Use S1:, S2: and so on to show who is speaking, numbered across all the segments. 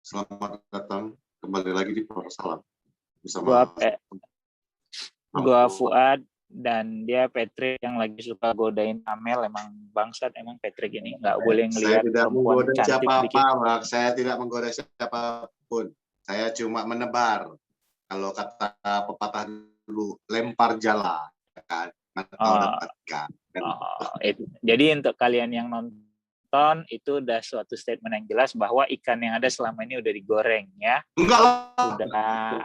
S1: Selamat datang kembali lagi di Salam
S2: Gua
S1: bersama
S2: gua Fuad dan dia Patrick yang lagi suka godain Amel. Emang bangsat emang Patrick ini, nggak boleh
S1: saya
S2: ngelihat
S1: tidak
S2: perempuan
S1: menggoda
S2: cantik dikit.
S1: siapa-apa, saya tidak menggoda siapapun. Saya cuma menebar. Kalau kata pepatah dulu, lempar jala, kan? Mana tahu
S2: Oh,
S1: dapat ikan. Kan?
S2: jadi untuk kalian yang nonton itu udah suatu statement yang jelas bahwa ikan yang ada selama ini udah digoreng ya.
S1: Enggak lah.
S2: Udah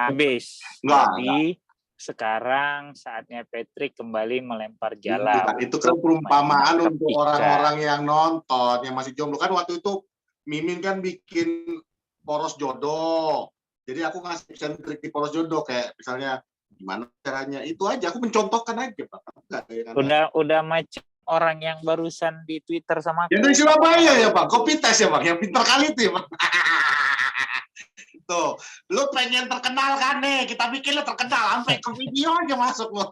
S2: habis. Jadi sekarang saatnya Patrick kembali melempar jala.
S1: Itu kan perumpamaan untuk
S2: ikan.
S1: orang-orang yang nonton, yang masih jomblo. Kan waktu itu Mimin kan bikin poros jodoh. Jadi aku ngasih trik di poros jodoh, kayak misalnya gimana caranya, itu aja aku mencontohkan aja, Pak.
S2: Udah macam orang yang barusan di Twitter sama aku.
S1: Yang dari Surabaya ya, Pak. Copy test ya, Pak. Yang pintar kali itu ya, Pak. Tuh, lu pengen terkenal kan nih, kita bikin lu terkenal sampai ke video aja masuk lu.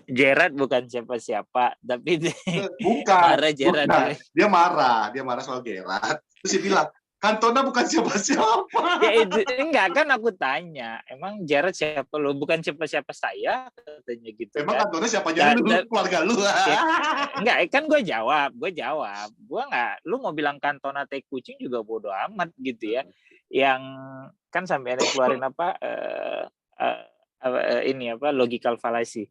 S2: Gerard bukan siapa-siapa, tapi
S1: bukan,
S2: marah Gerard.
S1: Bukan. Dia marah soal Gerard. Terus dia bilang, Cantona bukan siapa-siapa.
S2: Ya itu enggak, kan aku tanya, emang Gerard siapa lu? Bukan siapa-siapa saya, katanya gitu.
S1: Emang
S2: kan?
S1: Cantona siapanya lu, keluarga lu.
S2: Enggak, kan gue jawab. Gue enggak, lu mau bilang Cantona tai kucing juga bodo amat gitu ya. Yang kan sampai ada keluarin ini logical fallacy.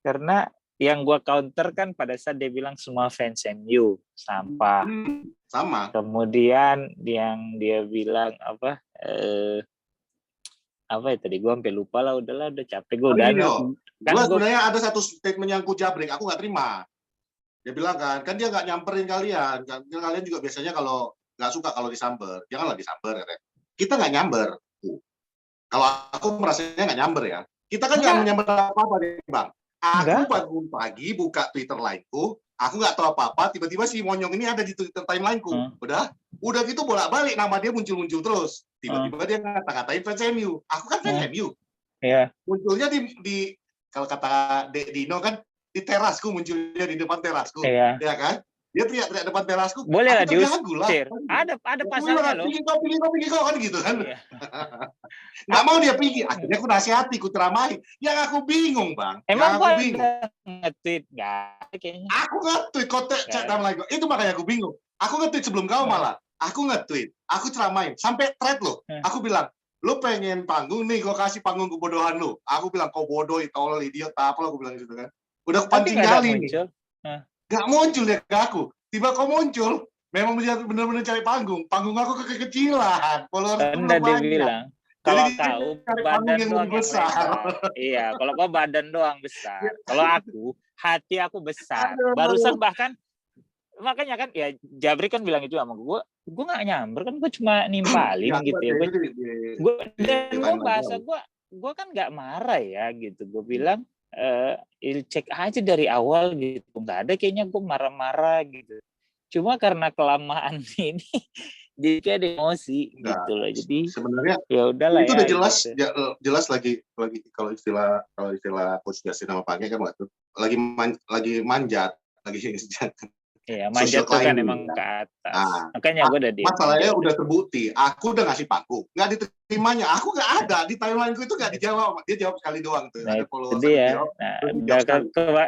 S2: Karena yang gue counter kan pada saat dia bilang semua fans MU sampah.
S1: Sama.
S2: Kemudian yang dia bilang apa ya tadi, gue sampai lupa lah, udah capek gue.
S1: Gue sebenarnya ada satu statement yang ku jabrik, aku nggak terima. Dia bilang kan dia nggak nyamperin kalian. Kalian juga biasanya kalau nggak suka kalau disamber, janganlah disamber. Ya. Kita nggak nyamber. Kalau aku merasanya nggak nyamber ya. Kita kan nggak menyamber apa-apa nih, Bang. Aku bangun pagi buka Twitter lainku, aku nggak tahu apa-apa, tiba-tiba si Monyong ini ada di Twitter timelineku. Udah gitu bolak-balik nama dia muncul-muncul terus. Tiba-tiba dia ngata-ngatain fans MU. Aku kan fans MU.
S2: Iya.
S1: Munculnya di kalau kata Dek Dino kan di terasku, munculnya di depan terasku.
S2: Iya.
S1: Ya kan? Dia teriak depan terasku.
S2: Boleh lah diusir. Ada pasalnya loh.
S1: Pilih kau kan gitu kan. Iya. Nggak mau dia pilih. Akhirnya aku nasihati, aku ceramai. Yang aku bingung, Bang.
S2: Emang aku nge-tweet nggak?
S1: Aku nge-tweet kotek chat timeline. Itu makanya aku bingung. Aku nge-tweet sebelum kau malah. Aku nge-tweet. Aku ceramain. Sampai thread loh. Aku bilang, lu pengen panggung nih, gue kasih panggung kebodohan lu. Aku bilang, kau bodoh, tolol, idiot, apa lah, aku bilang gitu kan. Udah kepancing kali nih. Gak muncul ya ke aku. Tiba kau muncul, memang benar-benar cari panggung. Panggung aku kekecilan.
S2: Anda dia bilang, kalau kau badan doang yang besar. Iya, kalau kau badan doang besar. Kalau aku, hati aku besar. Barusan bahkan, makanya kan ya Jabri kan bilang itu sama gue nggak nyamber kan, gue cuma nimpalin gitu ya. Gue bahasa gue kan nggak marah ya gitu. Gue bilang cek aja dari awal gitu, nggak ada kayaknya gue marah-marah gitu. Cuma karena kelamaan ini jadi kayak ada emosi gitu loh. Jadi
S1: sebenarnya
S2: ya udahlah
S1: itu
S2: ya,
S1: udah jelas
S2: gitu.
S1: Jelas lagi kalau istilah Coach Justin sama Pange kan waktu lagi manjat, lagi
S2: iya, manjat tuh kan emang ke atas. Makanya gue udah
S1: masalahnya udah terbukti. Aku udah ngasih panggung, nggak diterimanya. Aku nggak ada di timelineku itu, nggak dijawab. Dia jawab sekali doang tuh.
S2: Nah,
S1: ada follower
S2: dia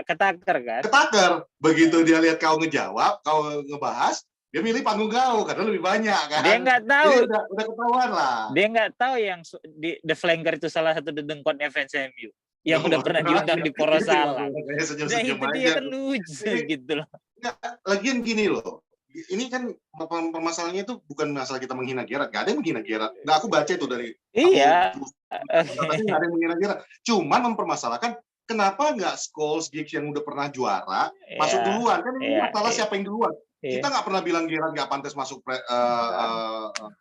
S1: ketaker kan? Ketaker. Begitu dia lihat kau ngejawab, kau ngebahas, dia milih panggung kau karena lebih banyak kan.
S2: Dia nggak tahu.
S1: Jadi udah ketahuan lah.
S2: Dia nggak tahu yang di The Flanker itu salah satu dedengkotnya fans MU yang udah pernah diundang di Poros Salam. Nah itu dia kan lucu gitu loh.
S1: Lagian gini loh, ini kan permasalahannya itu bukan masalah kita menghina Gerard, nggak ada yang menghina Gerard. Nggak, aku baca itu dari
S2: iya.
S1: Katanya nggak ada yang menghina Gerard. Cuman mempermasalahkan kenapa nggak Scholes, Giggs yang udah pernah juara masuk duluan, kan ini masalah siapa yang duluan. Kita nggak pernah bilang Gerard nggak pantas masuk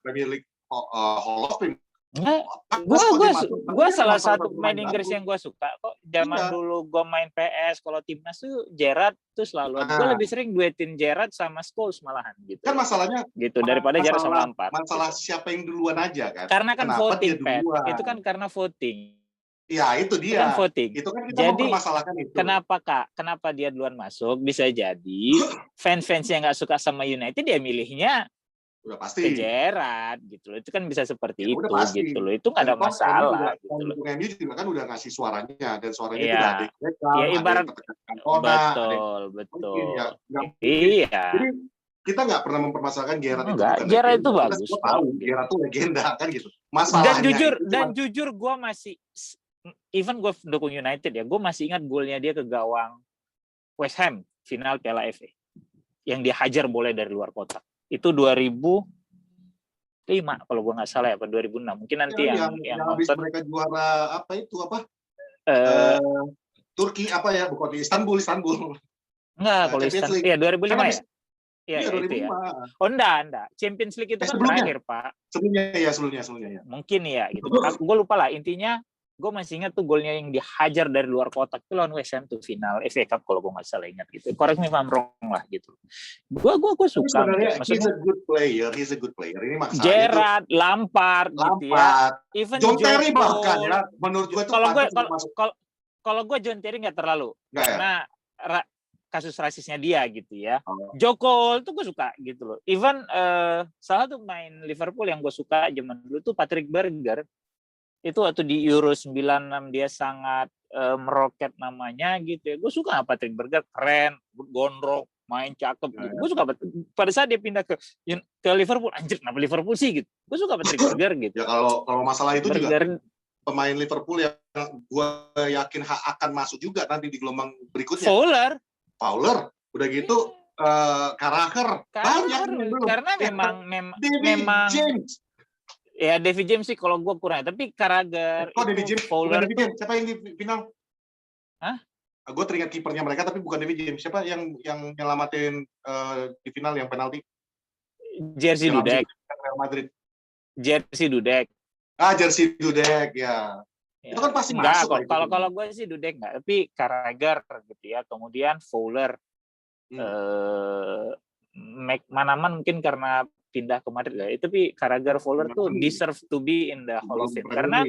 S1: Premier League Hall of Fame. Gue salah satu pemain Inggris yang gue suka kok.
S2: Zaman dulu gue main PS, kalau timnas tuh Gerrard tuh selalu. Gue lebih sering duetin Gerrard sama Scholes malahan gitu.
S1: Kan masalahnya
S2: gitu daripada Gerrard sama Lampard.
S1: Masalah gitu. Siapa yang duluan aja kan.
S2: Karena kan voting, Pat. Itu kan karena voting.
S1: Ya itu
S2: Itu kan
S1: dia.
S2: voting.
S1: Itu kan kita
S2: Jadi
S1: mempermasalahkan itu.
S2: kenapa dia duluan masuk? Bisa jadi fans-fans yang nggak suka sama United dia milihnya
S1: Udah
S2: ke
S1: pasti.
S2: Gerrard gitu loh. Itu kan bisa seperti
S1: Ya,
S2: itu
S1: udah pasti.
S2: gitu loh. Itu nggak ada
S1: Dan MU
S2: masalah
S1: juga,
S2: gitu loh.
S1: MU juga kan udah ngasih suaranya, dan suaranya itu
S2: Iya.
S1: udah ada yang Beckham,
S2: Ya
S1: ada
S2: ibarat
S1: yang tertekan Cantona, ada yang
S2: betul.
S1: ya, nggak mungkin.
S2: Iya.
S1: Jadi kita nggak pernah mempermasalahkan Gerrard itu
S2: Enggak,
S1: bukan
S2: Gerrard itu
S1: legenda. Kita
S2: bagus
S1: semua
S2: kok,
S1: tahu
S2: gitu.
S1: Gerrard itu legenda kan gitu.
S2: Dan
S1: Masalahnya
S2: jujur gue masih, even gue dukung United ya, gue masih ingat golnya dia ke gawang West Ham final Piala FA yang dia hajar bola dari luar kotak. Itu 2005 kalau gue nggak salah ya, apa 2006. Mungkin nanti
S1: yang habis
S2: nonton
S1: mereka juara Turki bukan di Istanbul.
S2: Enggak, kalau Istanbul. Iya, 2005 ya. Iya,
S1: ya,
S2: itu ya. Oh, enggak. Champions League itu kan terakhir, Pak.
S1: Sebelumnya ya.
S2: Mungkin ya, gitu. Gue lupa lah. Intinya, gue masih ingat tuh golnya yang dihajar dari luar kotak itu lawan West Ham tuh final FA Cup kalau gue nggak salah ingat gitu. Correct me if I'm wrong lah gitu. Gue suka.
S1: Maksudnya he's a good player. Ini maksudnya
S2: Gerrard, Lampard gitu ya. Even
S1: John Terry bahkan ya. Menurut gue itu
S2: kalau gue John Terry nggak terlalu. Karena kasus rasisnya dia gitu ya. Joko tuh gue suka gitu loh. Even salah satu main Liverpool yang gue suka zaman dulu tuh Patrick Berger. Itu waktu di Euro 96 dia sangat meroket namanya gitu ya. Gue suka Patrick Berger, keren, gondrong, main cakep gitu. Gue suka pada saat dia pindah ke Liverpool, anjir kenapa Liverpool sih gitu. Gue suka Patrick Berger gitu.
S1: Ya kalau masalah itu juga pemain Liverpool yang gue yakin akan masuk juga nanti di gelombang berikutnya. Fowler, udah gitu Carragher banyak
S2: karena memang
S1: James.
S2: Ya David James sih kalau gue kurang, tapi Carragher
S1: itu Fowler itu siapa yang di final?
S2: Hah?
S1: Gue teringat kipernya mereka tapi bukan David James. Siapa yang nyelamatin di final yang penalti?
S2: Jerzy Dudek.
S1: Real Madrid.
S2: Jerzy Dudek.
S1: Jerzy Dudek ya. Itu kan pasti masuk.
S2: Kalau gue sih Dudek nggak, tapi Carragher gitu ya. Kemudian Fowler, McManaman mungkin karena pindah ke Madrid ya. Tapi Carragher, Fowler tuh deserve to be in the Hall of Fame. Karena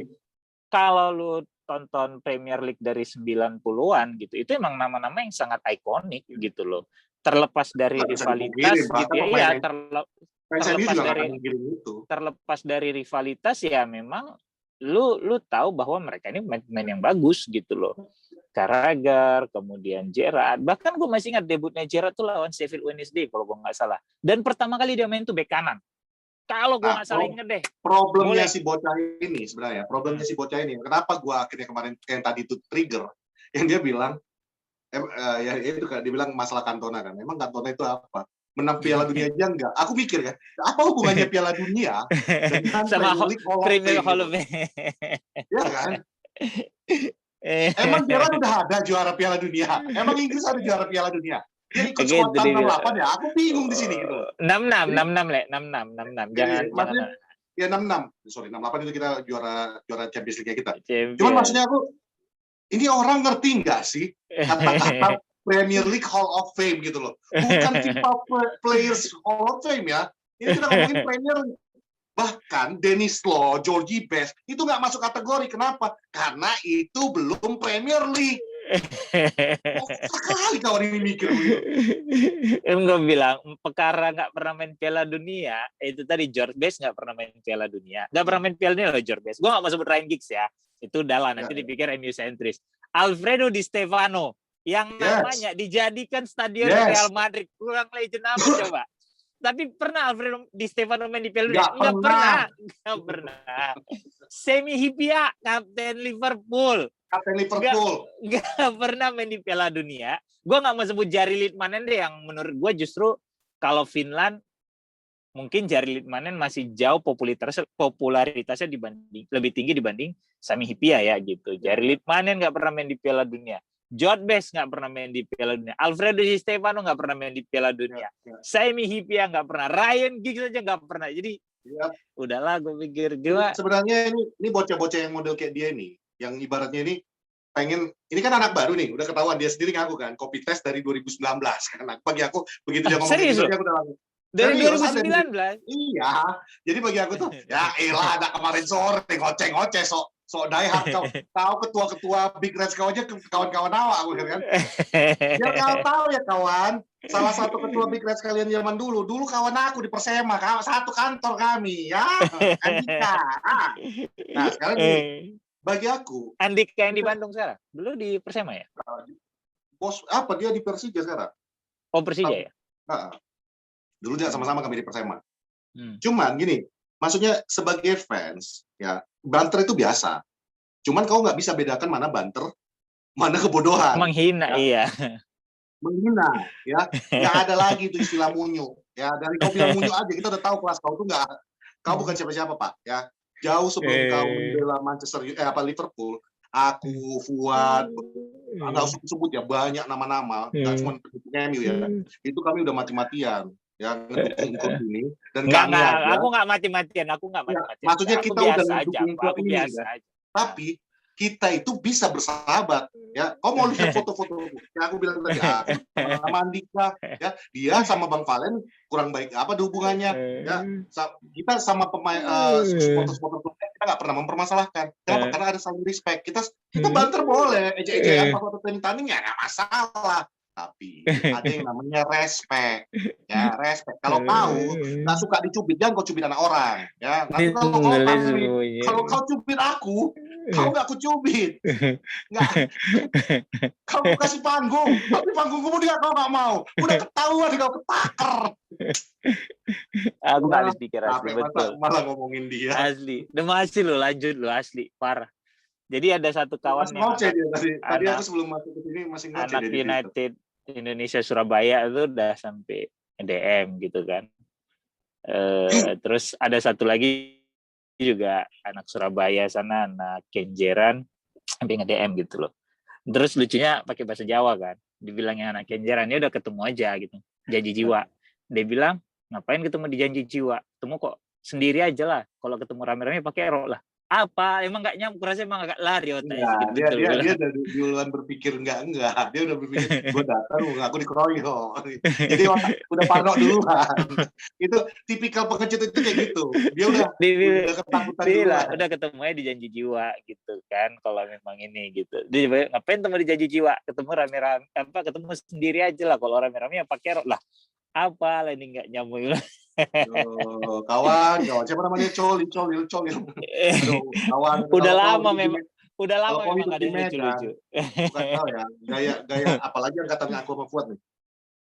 S2: kalau lu tonton Premier League dari 90-an gitu, itu emang nama-nama yang sangat ikonik gitu loh. Terlepas dari rivalitas gitu ya. Iya, terlepas dari rivalitas ya memang lu tahu bahwa mereka ini pemain yang bagus gitu loh. Carragher, kemudian Gerrard. Bahkan gue masih ingat debutnya Gerrard tuh lawan Sheffield Wednesday kalau gue nggak salah. Dan pertama kali dia main tuh bek kanan. Kalau gue nggak salah inget deh.
S1: Problemnya si bocah ini sebenarnya. Kenapa gue akhirnya kemarin yang tadi itu trigger, yang dia bilang, dia bilang masalah Cantona kan. Emang Cantona itu apa? Menang Piala Dunia aja enggak. Aku mikir kan, apa hubungannya Piala Dunia dengan
S2: sama Premier Hall of Fame?
S1: Ya kan? Emang Gerrard udah ada juara Piala Dunia? Emang Inggris ada juara Piala Dunia? Dia ikut squad 68 ya? Aku bingung di sini gitu.
S2: 66. Jangan.
S1: Ya 66. Sorry, 68 itu kita juara Champions League kita. Cuman maksudnya aku, ini orang ngerti nggak sih kata-kata Premier League Hall of Fame gitu loh. Bukan FIFA Players Hall of Fame ya. Ini kita ngomongin Premier League. Bahkan Dennis Law, Georgie Best itu nggak masuk kategori. Kenapa? Karena itu belum Premier League. Sekali kawan ini mikir.
S2: Gue bilang, perkara nggak pernah main Piala Dunia, itu tadi George Best nggak pernah main Piala Dunia. Nggak pernah main Piala Dunia loh George Best. Gue nggak mau sebut Ryan Giggs ya. Itu udah lah, nanti dipikir MU sentris. Alfredo Di Stefano, yang namanya dijadikan stadion Real Madrid. Kurang legend apa coba? Tapi pernah Alfredo Di Stefano main di Piala Dunia? Nggak pernah. Semi Hyypiä, kapten Liverpool. Nggak pernah main di Piala Dunia. Gue nggak mau sebut Jari Litmanen deh, yang menurut gue justru kalau Finland mungkin Jari Litmanen masih jauh popularitasnya lebih tinggi dibanding Sami Hyypiä ya gitu. Jari Litmanen nggak pernah main di Piala Dunia. George Best nggak pernah main di Piala Dunia. Alfredo Di Stefano nggak pernah main di Piala Dunia. Sami Hyypiä nggak pernah. Ryan Giggs aja nggak pernah. Jadi udahlah, gue pikir juga.
S1: Sebenarnya ini bocah-bocah yang model kayak dia nih, yang ibaratnya ini pengen, ini kan anak baru nih, udah ketahuan dia sendiri ngaku kan, copy test dari 2019 kan. Bagi aku begitu dia ngomong
S2: serius
S1: gitu, aku udah langsung.
S2: Dari 2019?
S1: Iya. Jadi bagi aku tuh, ya elah ada kemarin sore ngoceh-ngoceh sok. So die hard kau ketua-ketua Big Reds kau aja kawan-kawan awak kan. Biar kau tahu ya kawan, salah satu ketua Big Reds kalian zaman dulu kawan aku di Persema, satu kantor kami ya, Andika. Nah sekarang bagi aku,
S2: Andika yang di Bandung sekarang, dulu di Persema ya?
S1: Bos apa dia di Persija sekarang?
S2: Oh Persija ya?
S1: Dulu dia sama-sama kami di Persema. Cuman gini, maksudnya sebagai fans ya, banter itu biasa. Cuman kau nggak bisa bedakan mana banter, mana kebodohan.
S2: Menghina, ya. Iya.
S1: Menghina, ya. Nggak ada lagi itu istilah munyu. Ya, dari kau bilang munyu aja, kita udah tahu kelas kau tuh nggak, kau bukan siapa-siapa, Pak. Ya, jauh sebelum kau membela Liverpool, aku, Fuad, nggak usah sebut ya, banyak nama-nama, nggak cuma MU ya. Itu kami udah mati-matian. Ya ngedukung klub ini dan kami aja.
S2: Aku nggak mati-matian,
S1: Maksudnya kita udah ngedukung klub ini aja. Tapi kita itu bisa bersahabat ya. Kau mau lihat foto-foto yang aku bilang tadi, aku sama Andika ya, dia sama Bang Valen kurang baik apa hubungannya ya. Kita sama pemain supporter kita nggak pernah mempermasalahkan. Kenapa? Karena ada saling respect. Kita banter boleh, ejek-ejekan pas waktu tanding ya nggak masalah. Tapi ada yang namanya respect, ya respect. Kalau kau nggak suka dicubit, jangan kau cubit anak orang, ya. Nanti kalau kau cubit aku, kau nggak aku cubit, nggak. Kau kasih panggung, tapi panggung kemudian kau nggak mau, udah ketahuan kau ketakar.
S2: Aku nggak habis pikir asli, betul.
S1: Malah ngomongin dia.
S2: Asli, masih lo lanjut lo asli, parah. Jadi ada satu kawan yang
S1: tadi aku sebelum masuk ke sini masih ngoceh
S2: anak United Indonesia Surabaya itu udah sampai DM gitu kan. Terus ada satu lagi juga anak Surabaya sana, anak Kenjeran sampai nge-DM gitu loh. Terus lucunya pakai bahasa Jawa kan. Dibilangnya anak Kenjeran, ya udah ketemu aja gitu. Janji jiwa. Dia bilang, ngapain ketemu di janji jiwa? Ketemu kok sendiri aja lah. Kalau ketemu rame-rame pakai rok lah. Apa emang nggak nyamuk, rasanya emang agak lari otaknya.
S1: Dia udah duluan berpikir enggak dia udah berpikir gue datang aku dikeroyok, jadi udah parno duluan. Itu tipikal pengecut itu kayak gitu, dia udah ketakutan duluan.
S2: Udah ketemu aja di janji jiwa gitu kan, kalau memang ini gitu. Dia ngapain ketemu di janji jiwa, ketemu rame-rame ketemu sendiri aja lah, kalau rame-rame ya pakai rok lah. Apa lah ini nggak nyambung.
S1: Kawan siapa namanya Colil. Aduh, kawan.
S2: Udah lama memang ada lucu-lucu.
S1: Bukan tahu ya, gaya apalagi angkatan aku sama Fuad nih.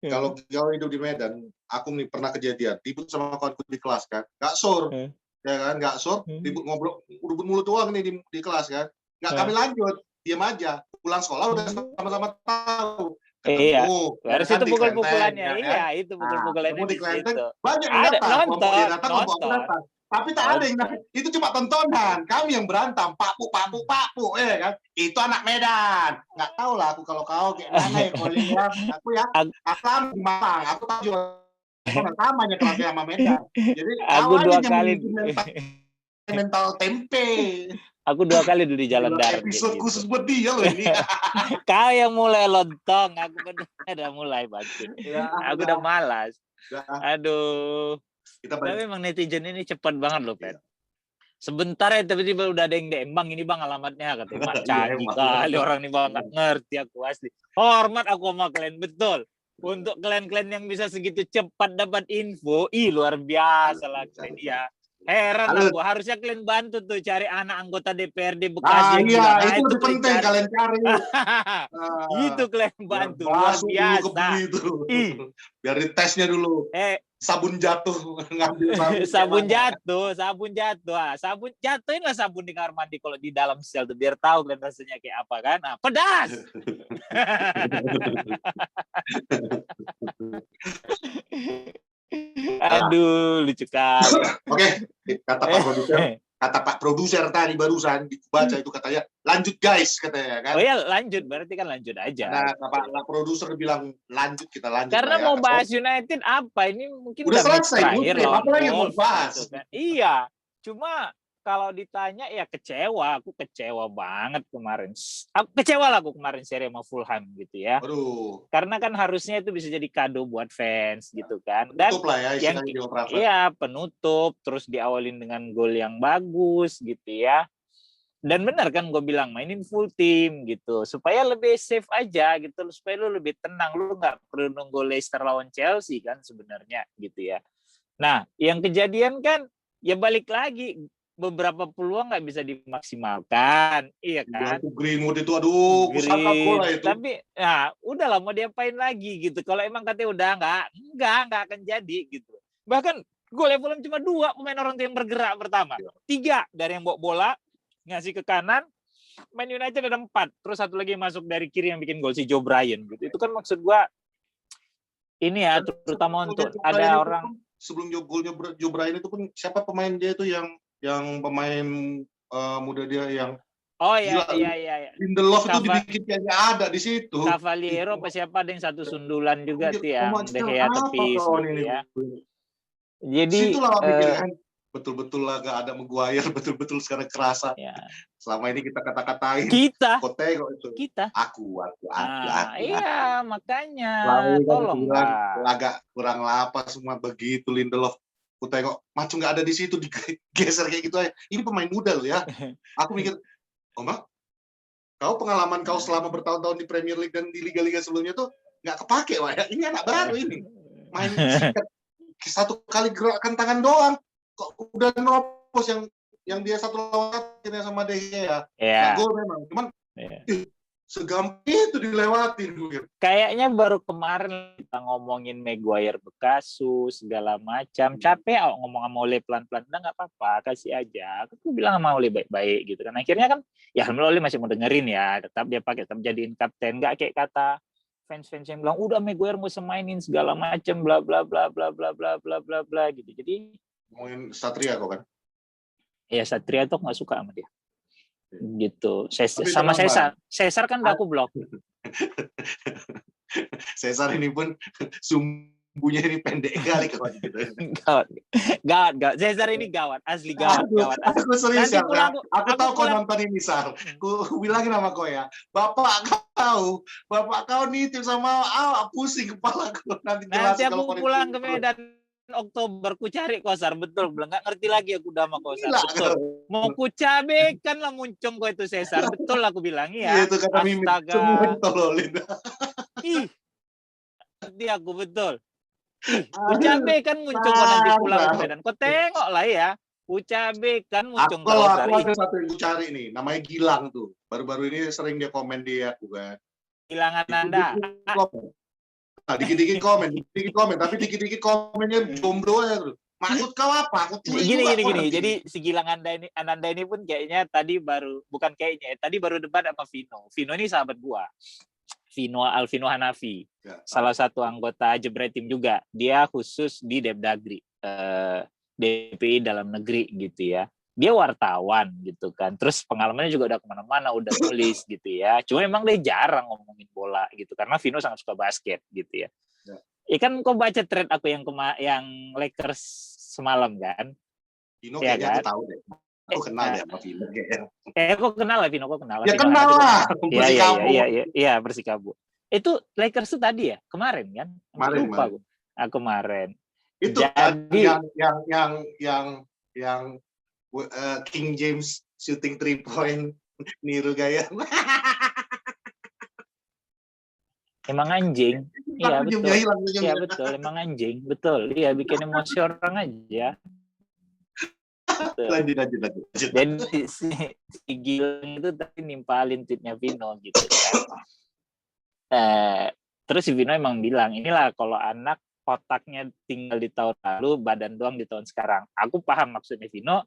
S1: Kalau kau hidup di Medan, aku nih pernah kejadian ribut sama kawanku di kelas kan, nggak sur, ya kan, nggak sur, ribut ngobrol, ribut mulut doang nih di kelas kan, nggak kami lanjut, diam aja, pulang sekolah udah sama-sama tahu.
S2: Iya, harus itu pukul-pukulannya. Iya, itu pukul-pukulannya
S1: di Klenteng.
S2: Gitu.
S1: Banyak yang datang,
S2: nonton.
S1: Tapi tak ada yang datang. Itu cuma tontonan. Kami yang berantem, pakpu, kan. Itu anak Medan. Nggak tahu lah aku kalau kau kayak mana ya, aku ya. Aku di Malang, aku tahu juga samanya kelasnya sama Medan. Jadi
S2: aku 2 kali
S1: mental tempe.
S2: Aku 2 kali dulu di Jalan Darat.
S1: Episode khusus buat dia loh ini.
S2: Kau yang mulai lontong, aku udah mulai bangkit. Ya, aku udah malas. Aduh. Tapi memang netizen ini cepat banget loh, Pet. Sebentar ya tiba-tiba udah ada yang DM, Bang ini Bang alamatnya, katanya. Canggih kali orang ini Bang, nggak ngerti aku asli. Hormat aku sama kalian, betul. Untuk kalian-kalian yang bisa segitu cepat dapat info, luar biasa lah kalian ya. Heran aku, harusnya kalian bantu tuh cari anak anggota DPRD Bekasi.
S1: Iya, itu lebih penting kalian cari.
S2: Itu kalian bantu, luar biasa.
S1: Biar ditesnya dulu. Sabun jatuh, ngambil
S2: sabun jatuh. Sabun jatuhinlah sabun di kamar mandi kalau di dalam sel tuh, biar tahu kalian rasanya kayak apa kan. Nah, pedas. Aduh, lucu kali.
S1: Oke, kata Pak Produser tadi barusan dibaca itu katanya lanjut guys katanya kan.
S2: Oh ya lanjut, berarti kan lanjut aja.
S1: Nah, Pak Produser bilang lanjut, kita lanjut.
S2: Karena mau bahas United apa ini mungkin
S1: udah selesai
S2: terakhir
S1: apa lagi mau bahas.
S2: Gitu kan. Iya, cuma kalau ditanya ya aku kecewa banget kemarin. Aku kecewa lah kemarin seri sama Fulham gitu ya.
S1: Aduh.
S2: Karena kan harusnya itu bisa jadi kado buat fans gitu kan. Dan
S1: penutup lah ya,
S2: penutup, terus diawalin dengan gol yang bagus gitu ya. Dan benar kan gue bilang mainin full team gitu supaya lebih safe aja gitu, supaya lu lebih tenang, lu nggak perlu nunggu Leicester lawan Chelsea kan sebenarnya gitu ya. Nah yang kejadian kan ya balik lagi beberapa peluang nggak bisa dimaksimalkan, iya kan?
S1: Itu Greenwood itu, aduh, kusaka bola itu.
S2: Tapi ya udahlah mau diapain lagi gitu. Kalau emang katanya udah nggak akan jadi gitu. Bahkan gol Fulham cuma 2 pemain orang yang bergerak pertama, 3 dari yang bawa bola ngasih ke kanan, Man United ada 4, terus satu lagi masuk dari kiri yang bikin gol si Joe Bryan gitu. Itu kan maksud gua ini ya, terutama untuk ada orang
S1: sebelum golnya Joe Bryan itu pun siapa pemain dia itu yang pemain muda dia yang
S2: iya.
S1: Lindelof itu dibikin kayaknya ada di situ.
S2: Cavaliero apa siapa, ada yang satu sundulan juga tuh yang De Gea tepis gitu ya. Jadi
S1: situlah pikirnya betul-betul lah gak ada Maguire, betul-betul sekarang kerasa. Ya. Selama ini kita kata-katain Kote kok itu. Aku.
S2: Iya, makanya
S1: tolong agak kurang lapas semua begitu Lindelof. Aku tengok macam nggak ada di situ, digeser kayak gitu aja. Ini pemain muda loh ya. Aku mikir, Oma, pengalaman kau selama bertahun-tahun di Premier League dan di liga-liga sebelumnya tuh nggak kepake, wah ya. Ini anak baru ini. Main sikat satu kali gerakan tangan doang. Kok udah neropos yang dia satu lawan sama De Gea. Gol memang. Cuman segampang itu dilewatin.
S2: Kayaknya baru kemarin kita ngomongin Maguire bekasus segala macam. Capek ngomong sama Ole pelan-pelan. Udah nggak apa-apa, kasih aja. Aku bilang sama Ole baik-baik gitu kan. Akhirnya kan ya alhamdulillah Ole masih mau dengerin ya. Tetap dia pakai, tetap jadiin kapten. Nggak kayak kata fans-fans yang bilang udah Maguire mau semainin segala macam bla bla bla bla bla bla bla bla bla gitu. Jadi
S1: ngomongin Satria kok kan?
S2: Ya Satria tuh nggak suka sama dia. Gitu. Sama Cesar kan udah aku blok.
S1: Cesar ini pun sumbunya ini pendek kali kawan gitu.
S2: Gawat. Cesar ini gawat, asli gawat.
S1: Aku serius ya. Aku tahu kau nonton ini Sar. Ku bilangin sama kau ya. Bapak kau nitip sama pusing kepala aku nanti
S2: aku pulang ke Medan Oktober ku cari Kosar, betul belum nggak ngerti lagi aku udah sama Kosar, betul mau ku cabekan lah muncung kau itu Cesar, betul aku bilang ya.
S1: Itu kata Mimin, semua tololin.
S2: Nanti aku betul. Ku cabekan muncung kau nanti pulang ke Medan, kau tengok lah ya. Ku cabekan muncung
S1: Kosar. Aku ada satu yang ku cari nih, namanya Gilang tuh. Baru-baru ini sering dia komen di aku kan.
S2: Gilangan Anda.
S1: Dikit-dikit komen, tapi dikit-dikit komennya jomblo aja tuh. Maksud kau apa? Aku
S2: gini. Jadi si Gilang Ananda ini pun kayaknya tadi baru debat sama Vino. Vino ini sahabat gua. Alvino Hanafi. Ya, salah satu anggota Jebret Tim juga. Dia khusus di Depdagri, DPI dalam negeri gitu ya. Dia wartawan gitu kan, terus pengalamannya juga udah kemana-mana, udah nulis gitu ya. Cuma emang dia jarang ngomongin bola gitu, karena Vino sangat suka basket gitu ya. Kan kau baca thread aku yang Lakers semalam kan?
S1: Vino ya kayaknya kan? Aku tahu deh. Aku kenal ya sama Vino kayaknya.
S2: Kok kenal lah Vino, kok kenal.
S1: Ya kenal lah.
S2: Iya Persikabo. Itu Lakers tuh tadi ya, kemarin kan? Kemarin.
S1: Itu jadi yang King James shooting 3 point niru gaya.
S2: Emang anjing. Iya betul. Iya betul, emang anjing. Betul. Iya bikin emosi orang aja.
S1: Lanjut.
S2: Jadi si Gilang itu tadi nimpalin tweetnya Vino gitu kan. Terus si Vino emang bilang, inilah kalau anak otaknya tinggal di tahun lalu, badan doang di tahun sekarang. Aku paham maksudnya Vino.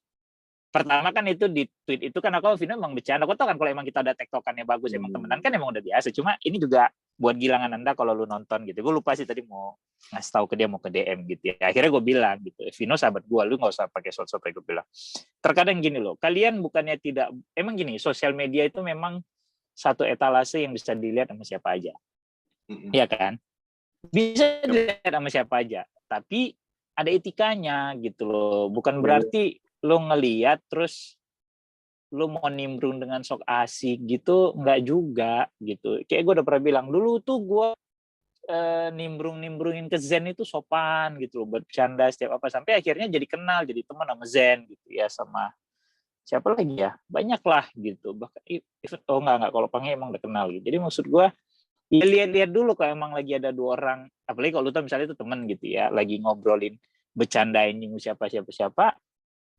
S2: Pertama kan itu di tweet itu kan aku Vino emang bercanda. Aku tahu kan kalau emang kita ada tektokannya bagus, emang temenan kan emang udah biasa. Cuma ini juga buat Gilangan Anda kalau lu nonton gitu. Gue lupa sih tadi mau ngasih tahu ke dia, mau ke DM gitu ya. Akhirnya gue bilang gitu, Vino sahabat gue, lu nggak usah pakai sosok gue bilang. Terkadang gini loh, kalian bukannya tidak, emang gini, sosial media itu memang satu etalase yang bisa dilihat sama siapa aja. Iya kan? Bisa dilihat sama siapa aja. Tapi ada etikanya gitu loh. Bukan berarti lo ngeliat terus lo mau nimbrung dengan sok asik gitu, nggak juga gitu. Kayak gue udah pernah bilang dulu tuh gue nimbrungin ke Zen itu sopan gitu loh, buat bercanda setiap apa, sampai akhirnya jadi kenal, jadi teman sama Zen gitu ya, sama siapa lagi ya? Banyak lah gitu. Bahkan oh enggak, kalau Pange emang udah kenal gitu. Jadi maksud gua ya lihat-lihat dulu kalau emang lagi ada 2 orang, apalagi kalau lu tahu misalnya itu temen gitu ya, lagi ngobrolin, bercandain nyinggung siapa.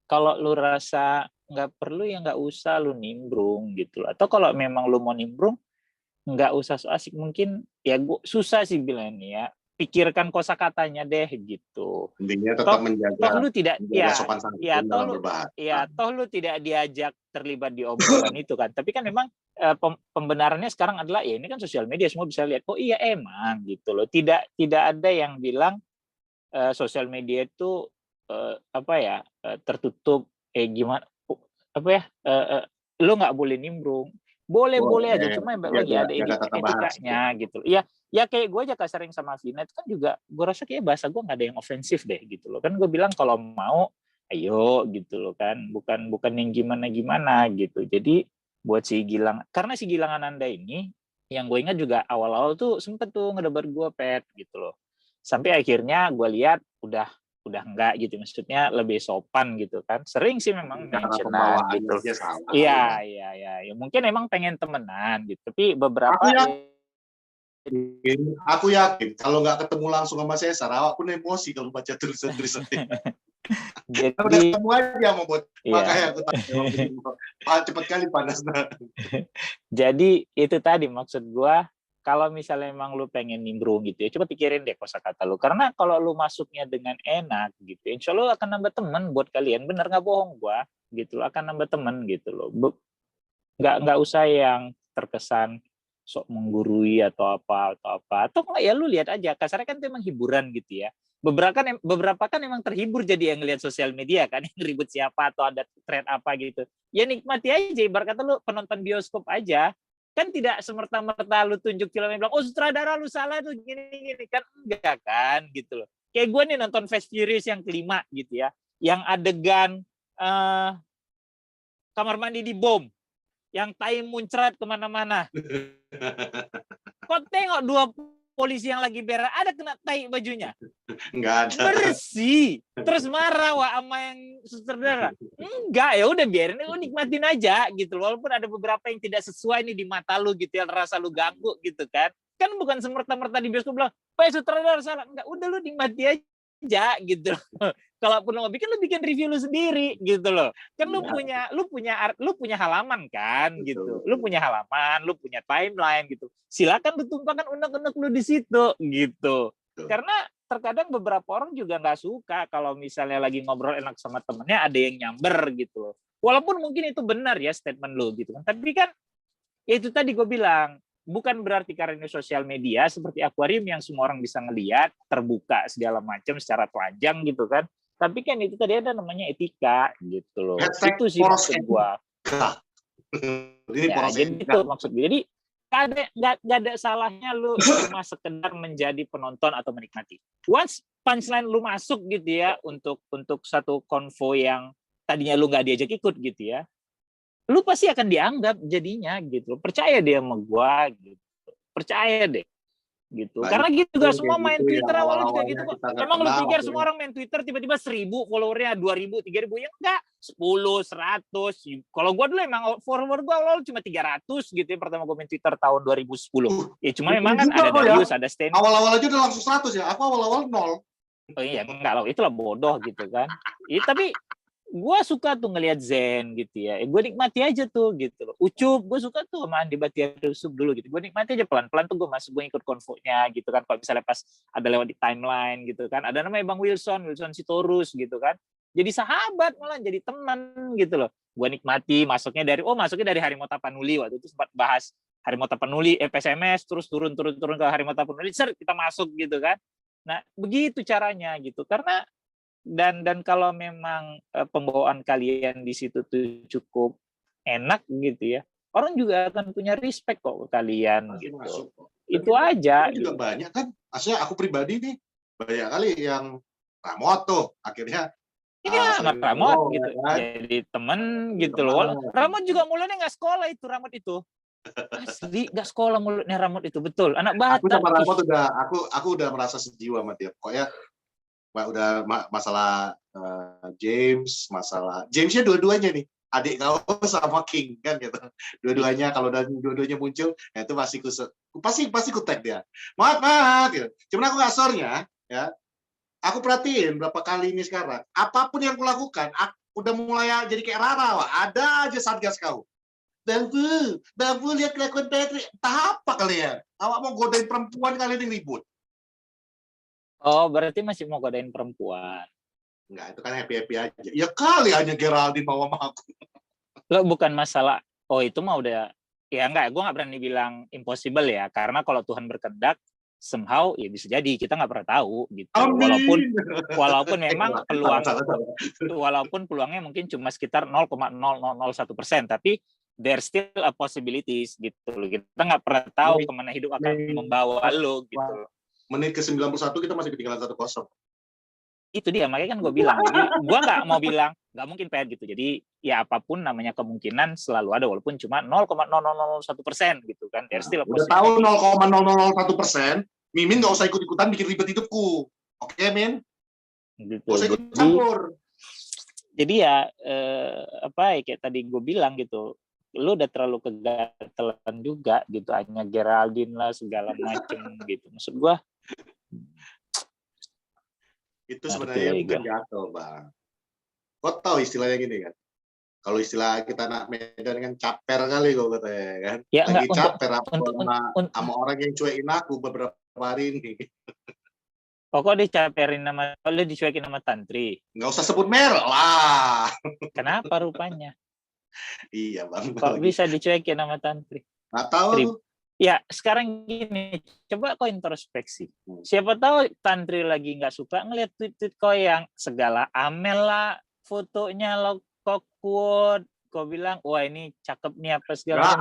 S2: Kalau lu rasa nggak perlu ya nggak usah lu nimbrung gitu loh. Atau kalau memang lu mau nimbrung, nggak usah so asik, mungkin ya gua susah sih bilangnya ya. Pikirkan kosakatanya deh gitu.
S1: Intinya tetap
S2: Toh lu tidak
S1: sopan
S2: ya
S1: santun
S2: toh
S1: dalam
S2: lu
S1: berbahasa.
S2: toh lu tidak diajak terlibat di obrolan itu kan. Tapi kan memang pembenarannya sekarang adalah ya ini kan sosial media, semua bisa lihat. Oh iya emang gitu loh. Tidak ada yang bilang sosial media itu tertutup gimana apa ya lu nggak boleh nimbrung, boleh aja, cuma yang lagi ada etikanya gitu ya. Ya kayak gue aja sering sama Vina itu kan juga gue rasa kayak bahasa gue nggak ada yang ofensif deh gitu loh kan. Gue bilang kalau mau ayo gitu loh kan, bukan yang gimana gitu. Jadi buat si Gilang, karena si Gilang Ananda ini yang gue ingat juga awal-awal tuh sempet tuh ngedebar gue pet gitu loh, sampai akhirnya gue lihat udah enggak gitu, maksudnya lebih sopan gitu kan. Sering sih memang mentionan gitu. Iya, ya mungkin emang pengen temenan gitu, tapi beberapa
S1: aku yakin kalau nggak ketemu langsung sama Cesar, awak pun emosi kalau baca tulisan-tulisan.
S2: Jadi
S1: udah ketemu aja mau buat makanya aku tanya cepet kali panasnya.
S2: Jadi itu tadi maksud gua, kalau misalnya emang lu pengen nimbrung gitu ya, coba pikirin deh kosakata lu. Karena kalau lu masuknya dengan enak gitu, insya Allah akan nambah temen buat kalian. Bener nggak bohong gua gitu, akan nambah temen gitu loh. Nggak usah yang terkesan sok menggurui atau apa. Atau ya lu lihat aja, kasarnya kan itu emang hiburan gitu ya. Beberapa kan emang terhibur jadi yang ngelihat sosial media kan, yang ribut siapa atau ada thread apa gitu. Ya nikmati aja, ibarat kata lu penonton bioskop aja. Kan tidak semerta-merta lu tunjuk filmnya bilang, oh sutradara lu salah tuh gini kan, enggak kan gitu loh. Kayak gue nih nonton Fast Furious yang kelima gitu ya, yang adegan kamar mandi di bom, yang tai muncrat kemana-mana. Kok tengok 2 polisi yang lagi berak, ada kena tai bajunya?
S1: Enggak ada.
S2: Bersih. Terus marah wah sama yang sutradara. Enggak, ya udah biarin, lu nikmatin aja gitu. Walaupun ada beberapa yang tidak sesuai nih di mata lu gitu, yang rasa lu ganggu gitu kan. Kan bukan semerta-merta di bioskop bilang, "Pak sutradara salah." Enggak, udah lu nikmati aja gitu. Kalaupun lu mau bikin, lu bikin review lu sendiri gitu loh. Kan lu punya halaman kan gitu. Lu punya halaman, lu punya timeline gitu. Silakan lu tumpahkan unek-unek lu di situ gitu. Karena terkadang beberapa orang juga nggak suka kalau misalnya lagi ngobrol enak sama temennya ada yang nyamber gitu loh. Walaupun mungkin itu benar ya statement lu gitu kan. Tapi kan ya itu tadi gue bilang, bukan berarti karena sosial media seperti akuarium yang semua orang bisa ngelihat, terbuka segala macam secara telanjang gitu kan. Tapi kan itu tadi ada namanya etika gitu loh. Itu sih maksud gua. Ya, jadi itu maksud gue. Jadi nggak ada salahnya lu cuma sekedar menjadi penonton atau menikmati. Once punchline lu masuk gitu ya untuk satu konvo yang tadinya lu nggak diajak ikut gitu ya, lu pasti akan dianggap jadinya gitu. Percaya deh sama gua gitu. Percaya deh gitu. Karena gitu juga semua main Twitter awalnya juga gitu kok. Emang lu pikir semua orang main Twitter tiba-tiba 1000 followernya, 2000, 3000? Ya enggak, 10, 100. Kalau gua dulu emang follower gua awal cuma 300 gitu ya, pertama gua main Twitter tahun 2010. Ya cuma memang kan ada Darius, ada Stan.
S1: Awal-awal aja udah langsung 100 ya. Aku awal-awal 0.
S2: Oh iya, enggak lah, itulah bodoh gitu kan. Tapi gue suka tuh ngelihat Zen gitu ya, gue nikmati aja tuh gitu loh. Ucup, gue suka tuh sama Andi Batiar Yusuf dulu gitu, gue nikmati aja pelan-pelan tuh gue masuk, gue ikut konvonya gitu kan. Kalau misalnya pas ada lewat di timeline gitu kan, ada namanya Bang Wilson Sitorus gitu kan, jadi sahabat malah jadi teman gitu loh. Gue nikmati masuknya dari Harimau Tapanuli. Waktu itu sempat bahas Harimau Tapanuli, PSMS, terus turun ke Harimau Tapanuli, kita masuk gitu kan. Nah begitu caranya gitu, karena dan kalau memang pembawaan kalian di situ tuh cukup enak gitu ya, orang juga akan punya respect kok ke kalian gitu. Itu aja.
S1: Juga banyak kan, maksudnya aku pribadi nih banyak kali yang Ramot tuh akhirnya
S2: sama Ramot gitu kan? Jadi temen gitu loh. Ramot juga mulanya nggak sekolah itu, Ramot itu asli nggak sekolah mulutnya Ramot itu, betul, anak Batak.
S1: Aku sama Ramot aku udah merasa sejiwa sama dia pokoknya. Udah masalah Jamesnya dua-duanya nih. adik kau sama King kan gitu. Dua-duanya kalau dua-duanya muncul, ya itu pasti ku tag dia. Maaf gitu. Cuman aku nggak sorenya, ya. Aku perhatiin berapa kali ini sekarang, apapun yang kulakukan, aku udah mulai jadi kayak Rara, wah. Ada aja satgas kau. Bang Bu, lihat kelakuan Patrick. Entah apa kalian? Awak mau godain perempuan kalian yang ribut.
S2: Oh, berarti masih mau godain perempuan.
S1: Enggak, itu kan happy-happy aja. Ya kali hanya Geraldine mau sama aku.
S2: Lo bukan masalah, oh itu mah udah, ya enggak, gue nggak berani bilang impossible ya, karena kalau Tuhan berkehendak, somehow ya bisa jadi, kita nggak pernah tahu gitu.
S1: Amin.
S2: Walaupun memang walaupun peluangnya mungkin cuma sekitar 0,0001%, tapi there's still a possibilities gitu. Kita nggak pernah tahu kemana hidup akan membawa lo gitu.
S1: Menit ke 91 kita masih ketinggalan 1-0.
S2: Itu dia, makanya kan gue bilang. Jadi gue nggak mau bilang nggak mungkin PR gitu. Jadi ya apapun namanya kemungkinan selalu ada, walaupun cuma 0,0001% gitu kan. There's still a
S1: udah tahu 0,001%, Mimin nggak usah ikut-ikutan bikin ribet hidupku. Oke, Min?
S2: Gitu.
S1: Nggak usah ikut campur.
S2: Jadi ya kayak tadi gue bilang gitu, lu udah terlalu kegatelan juga gitu, hanya Geraldine lah segala macem gitu. Maksud gue
S1: itu sebenarnya bukan gatel, Bang. Kau tahu istilahnya gini kan? Kalau istilah kita anak Medan kan caper kali kok katanya kan.
S2: Ya,
S1: lagi caper sama orang yang cuekin aku beberapa hari ini.
S2: Oh, kok dicaperin nama, lu dicuekin sama Tantri?
S1: Nggak usah sebut merek lah.
S2: Kenapa rupanya?
S1: Iya, Bang.
S2: Kok bisa dicuekin sama Tantri?
S1: Nggak tahu.
S2: Ya, sekarang gini, coba kau introspeksi. Siapa tahu Tantri lagi nggak suka ngeliat tweet-tweet kau yang segala Amel lah, fotonya lo kok quote, kau bilang, wah ini cakep nih apa segala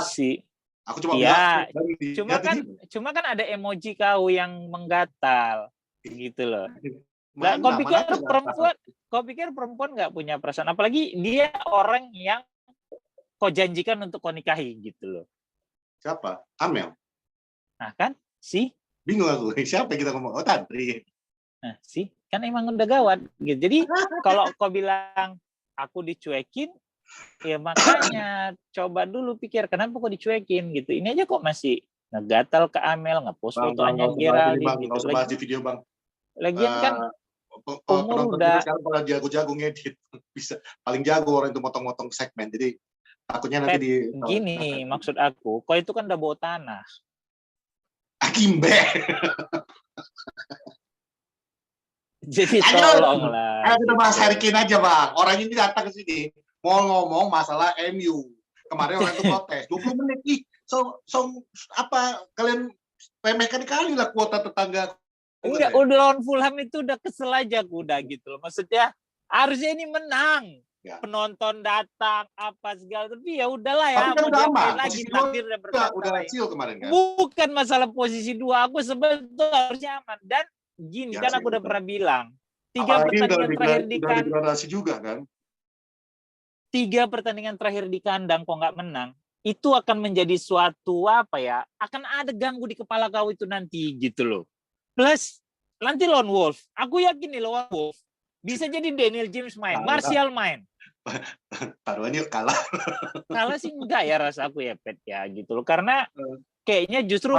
S2: si.
S1: Aku cuma
S2: ya, cuma kan ada emoji kau yang menggatal, gitu loh. Nah, kau pikir perempuan nggak punya perasaan, apalagi dia orang yang kau janjikan untuk kau nikahi, gitu loh.
S1: Siapa? Amel.
S2: Nah kan,
S1: bingung aku. Siapa kita ngomong? Oh, Tantri.
S2: Nah, kan emang udah gawat. Gitu. Jadi kalau kau bilang aku dicuekin, ya makanya coba dulu pikir kenapa kok dicuekin gitu. Ini aja kok masih ngegatal ke Amel, ngepost fotonya Geraldine gitu.
S1: Nggak usah bahas di video, Bang.
S2: Lagian kan umur udah
S1: sekarang pada jago-jago ngedit. Bisa paling jago orang itu motong-motong segmen. Jadi takutnya nanti
S2: gini, maksud aku, kau itu kan udah bawa tanah.
S1: Akimbe.
S2: Jadi tolonglah.
S1: Ayo kita bahas Harry Kane aja, Bang. Orang ini datang ke sini mau ngomong masalah MU. Kemarin orang itu protes 20 menit. Apa kalian remehkan kali lah kuota tetangga.
S2: Enggak, udah lawan Fulham itu udah kesel aja aku udah gitu loh. Maksudnya harusnya ini menang. Ya. Penonton datang apa segala, tapi ya udahlah ya,
S1: mau
S2: diapain lagi, takdir udah berkata
S1: udah hasil kemarin kan.
S2: Bukan masalah posisi 2, aku sebetulnya harusnya aman. Dan gini ya, kan aku udah pernah bilang 3 pertandingan terakhir di kandang
S1: juga kan.
S2: 3 pertandingan terakhir di kandang kok nggak menang, itu akan menjadi suatu apa ya, akan ada ganggu di kepala kau itu nanti gitu loh. Plus nanti lawan Wolf, aku yakin nih lawan Wolf bisa jadi Daniel James main, Martial main.
S1: Taruhannya kalah.
S2: Kalah sih enggak ya rasa aku ya, Pet ya gitu loh. Karena kayaknya justru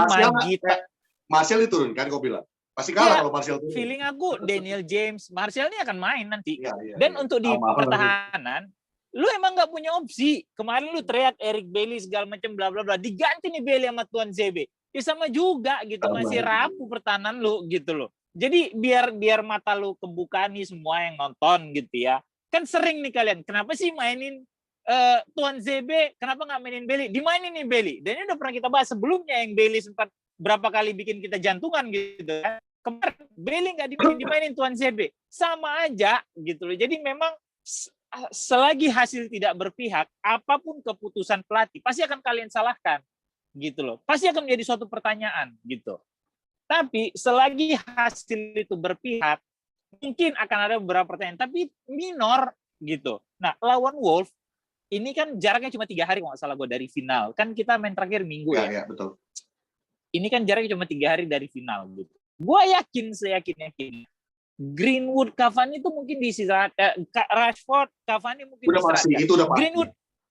S1: Martial diturunkan kau bilang. Pasti kalah kalau Martial turun.
S2: Feeling aku Daniel James, Martial ini akan main nanti. Dan untuk di pertahanan, lu emang nggak punya opsi. Kemarin lu teriak Eric Bailly segala macam bla bla bla, diganti nih Bailly sama Tuan ZB. Ya sama juga gitu, masih rapuh pertahanan lu gitu loh. Jadi biar mata lu kebuka nih semua yang nonton gitu ya. Kan sering nih kalian, kenapa sih mainin Tuan ZB, kenapa nggak mainin Bailly? Dimainin nih Bailly. Dan ini udah pernah kita bahas sebelumnya, yang Bailly sempat berapa kali bikin kita jantungan gitu kan. Kemarin Bailly nggak dimainin Tuan ZB. Sama aja gitu loh. Jadi memang selagi hasil tidak berpihak, apapun keputusan pelatih, pasti akan kalian salahkan. Gitu loh. Pasti akan menjadi suatu pertanyaan gitu. Tapi selagi hasil itu berpihak, mungkin akan ada beberapa pertanyaan, tapi minor gitu. Nah, lawan Wolf, ini kan jaraknya cuma 3 hari kalau nggak salah gue dari final. Kan kita main terakhir Minggu ya.
S1: Iya, betul.
S2: Ini kan jaraknya cuma 3 hari dari final gitu. Gue yakin, seyakin Greenwood, Cavani itu mungkin diistirahat. Rashford, Cavani mungkin
S1: Udah
S2: istirahat.
S1: pasti, itu udah pasti.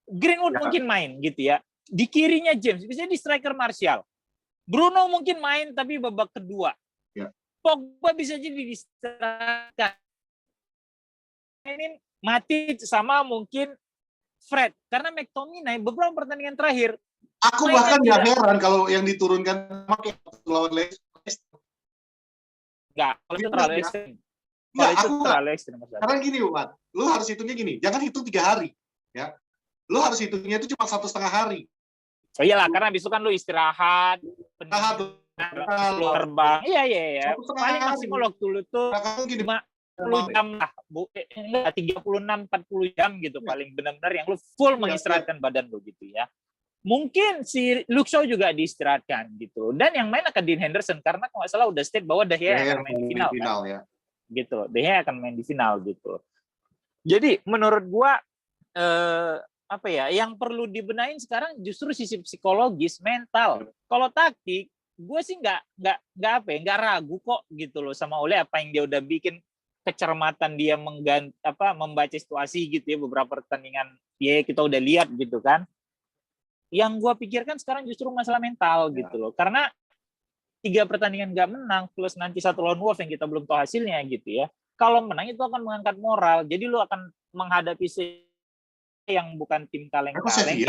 S2: Greenwood
S1: Ya.
S2: mungkin main gitu ya. Di kirinya James, bisa di striker Martial. Bruno mungkin main tapi babak kedua.
S1: Ya.
S2: Pogba bisa jadi diistirahatkan. Ini Matic sama mungkin Fred. Karena McTominay beberapa pertandingan terakhir.
S1: Aku bahkan nggak heran kalau yang diturunkan lawan Leicester.
S2: Enggak, kalau itu terlalu ekstrim.
S1: Kalau
S2: itu terlalu ekstrim.
S1: Karena gini, Mat, lu harus hitungnya gini, jangan hitung 3 hari, ya. Lu harus hitungnya itu cuma 1,5 hari.
S2: Oh iyalah, karena besok kan lu istirahat, lu terbang. Iya. Paling maksimal waktu lu tuh 50 jam lah, 36-40 jam gitu paling benar-benar yang lu full mengistirahatkan badan lu gitu ya. Mungkin si Luke Shaw juga diistirahatkan gitu. Dan yang main akan Dean Henderson karena kalau nggak salah udah state bahwa De Gea akan main di final kan?
S1: Ya.
S2: Gitu. De Gea akan main di final gitu. Jadi menurut gua apa ya, yang perlu dibenahin sekarang justru sisi psikologis, mental. Kalau taktik, gue sih nggak ragu kok gitu loh sama Ole apa yang dia udah bikin, kecermatan dia membaca situasi gitu ya, beberapa pertandingan ya kita udah lihat gitu kan. Yang gue pikirkan sekarang justru masalah mental gitu loh, karena 3 pertandingan nggak menang plus nanti 1 lawan Wolves yang kita belum tahu hasilnya gitu ya. Kalau menang itu akan mengangkat moral, jadi lu akan menghadapi yang bukan tim kaleng-kaleng,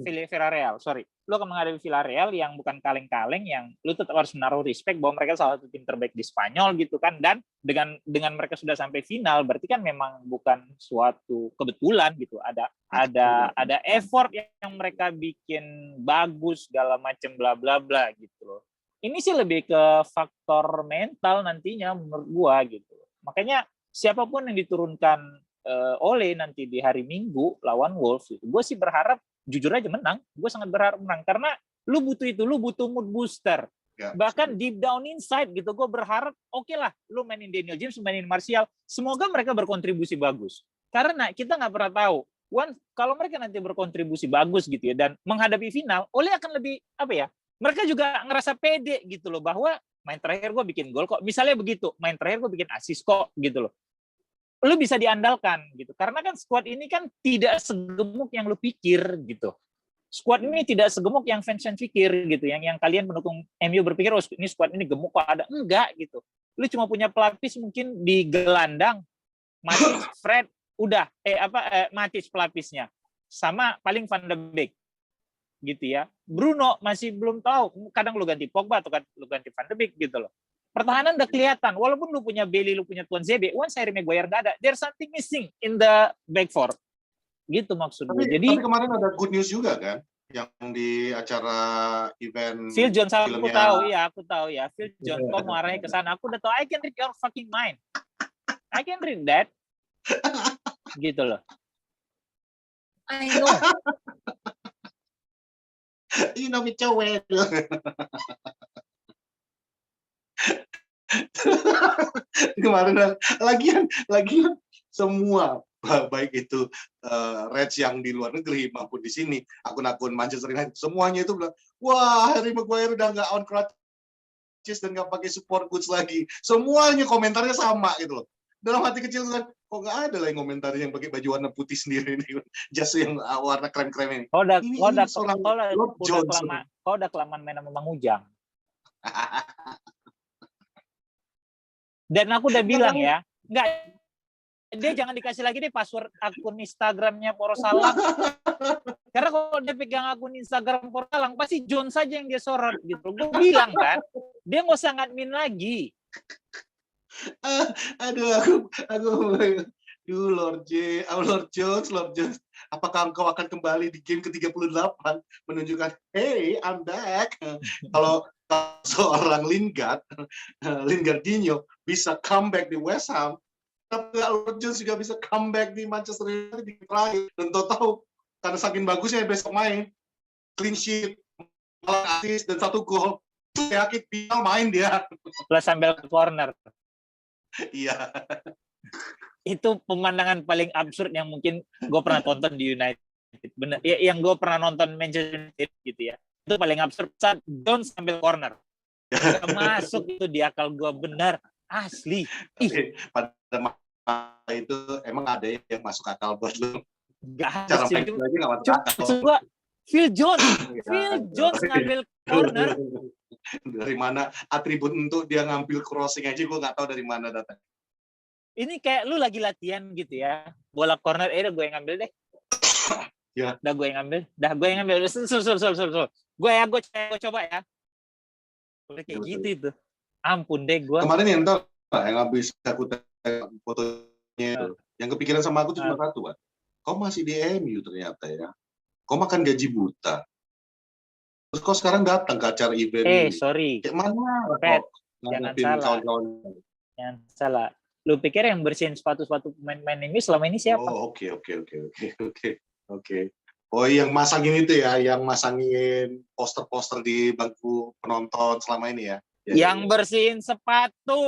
S2: Villarreal, sorry. Lu akan menghadapi Villarreal yang bukan kaleng-kaleng, yang lu tetap harus menaruh respect bahwa mereka salah satu tim terbaik di Spanyol gitu kan, dan dengan mereka sudah sampai final, berarti kan memang bukan suatu kebetulan gitu, ada effort yang mereka bikin bagus segala macam bla bla bla gitu loh. Ini sih lebih ke faktor mental nantinya menurut gua gitu. Makanya siapapun yang diturunkan Ole nanti di hari Minggu lawan Wolves itu, gue sih berharap jujur aja menang. Gue sangat berharap menang karena lu butuh mood booster. Ya, bahkan deep down inside gitu, gue berharap oke lah, lu mainin Daniel James, mainin Martial, semoga mereka berkontribusi bagus. Karena kita nggak pernah tahu, kalau mereka nanti berkontribusi bagus gitu ya dan menghadapi final, Ole akan lebih apa ya? Mereka juga ngerasa pede gitu loh bahwa main terakhir gue bikin gol kok. Misalnya begitu, main terakhir gue bikin assist kok gitu loh. Lu bisa diandalkan gitu. Karena kan squad ini kan tidak segemuk yang lu pikir gitu. Squad ini tidak segemuk yang fans pikir gitu. Yang kalian pendukung MU berpikir oh ini squad ini gemuk kok ada. Enggak gitu. Lu cuma punya pelapis mungkin di gelandang. Matic, Fred, udah Matic pelapisnya. Sama paling Van de Beek. Gitu ya. Bruno masih belum tahu. Kadang lu ganti Pogba atau lu ganti Van de Beek gitu loh. Pertahanan udah kelihatan, walaupun lu punya Bailey, lu punya Tuan Zebe, once Harry Maguire nggak ada, there's something missing in the back four. Gitu maksud gue. Jadi
S1: kemarin ada good news juga kan, yang di acara event
S2: Phil Jones, aku tahu ya. Phil Jones kok mau arahnya ke sana. Aku udah tahu, I can read your fucking mind. I can read that. Gitu loh. I know.
S1: You know me so well. Kemarin lagian semua baik itu Reds yang di luar negeri maupun di sini akun-akun Manchester United semuanya itu bilang wah Harry Maguire udah nggak on crutches dan nggak pakai support goods lagi, semuanya komentarnya sama gitu loh. Dalam hati kecil kan kok nggak ada lah yang komentarnya yang pakai baju warna putih sendiri ini, jas yang warna krem-krem ini.
S2: Kau udah kelamaan main sama Mang Ujang. Dan aku udah bilang ya, enggak, dia jangan dikasih lagi deh password akun Instagramnya Porosalang. Karena kalau dia pegang akun Instagram Porosalang, pasti John saja yang dia sorot gitu. Gue bilang kan, dia nggak usah ngadmin lagi.
S1: Aduh, Lord Jones, apakah engkau akan kembali di game ke-38 menunjukkan, hey, I'm back. Kalau seorang Lingardinho bisa comeback di West Ham, tapi Lord Jones juga bisa comeback di Manchester United di terakhir. Dan tahu karena saking bagusnya besok main, clean sheet, assist dan 1 gol, yakin final main dia.
S2: Plus sambil corner.
S1: Iya.
S2: Itu pemandangan paling absurd yang mungkin gue pernah tonton di United. Bener, ya, yang gue pernah nonton Manchester United gitu ya. Itu paling absurd saat Jones sambil corner. Gak masuk itu di akal gue benar. Asli.
S1: Tapi pada masa itu emang ada yang masuk akal buat lu.
S2: Gak ada
S1: Cara
S2: sih.
S1: main lagi nggak masuk
S2: Cuma
S1: akal.
S2: maksud gua Phil Jones ngambil corner.
S1: Dari mana atribut untuk dia ngambil crossing aja gue nggak tahu dari mana datang.
S2: Ini kayak lu lagi latihan gitu ya. Bola corner, udah gue yang ngambil deh.
S1: Ya.
S2: Gue yang ngambil. Sul. Gue coba ya. Udah kayak
S1: Ya,
S2: gitu itu. Ampun deh gue.
S1: Kemarin yang tahu yang habis aku fotonya itu. Yang kepikiran sama aku cuma satu, Pak. Kau masih di MU ternyata ya. Kau makan gaji buta. Terus kau sekarang datang ke acara event ini.
S2: Sorry.
S1: Kayak mana
S2: Pet,
S1: kok
S2: jangan
S1: ngadepin
S2: salah.
S1: kawan-kawan.
S2: Jangan salah. Lu pikir yang bersihin sepatu-sepatu pemain-pemain ini selama ini siapa?
S1: Oh, oke. Oh, yang masangin itu ya, yang masangin poster-poster di bangku penonton selama ini ya.
S2: Yang bersihin sepatu.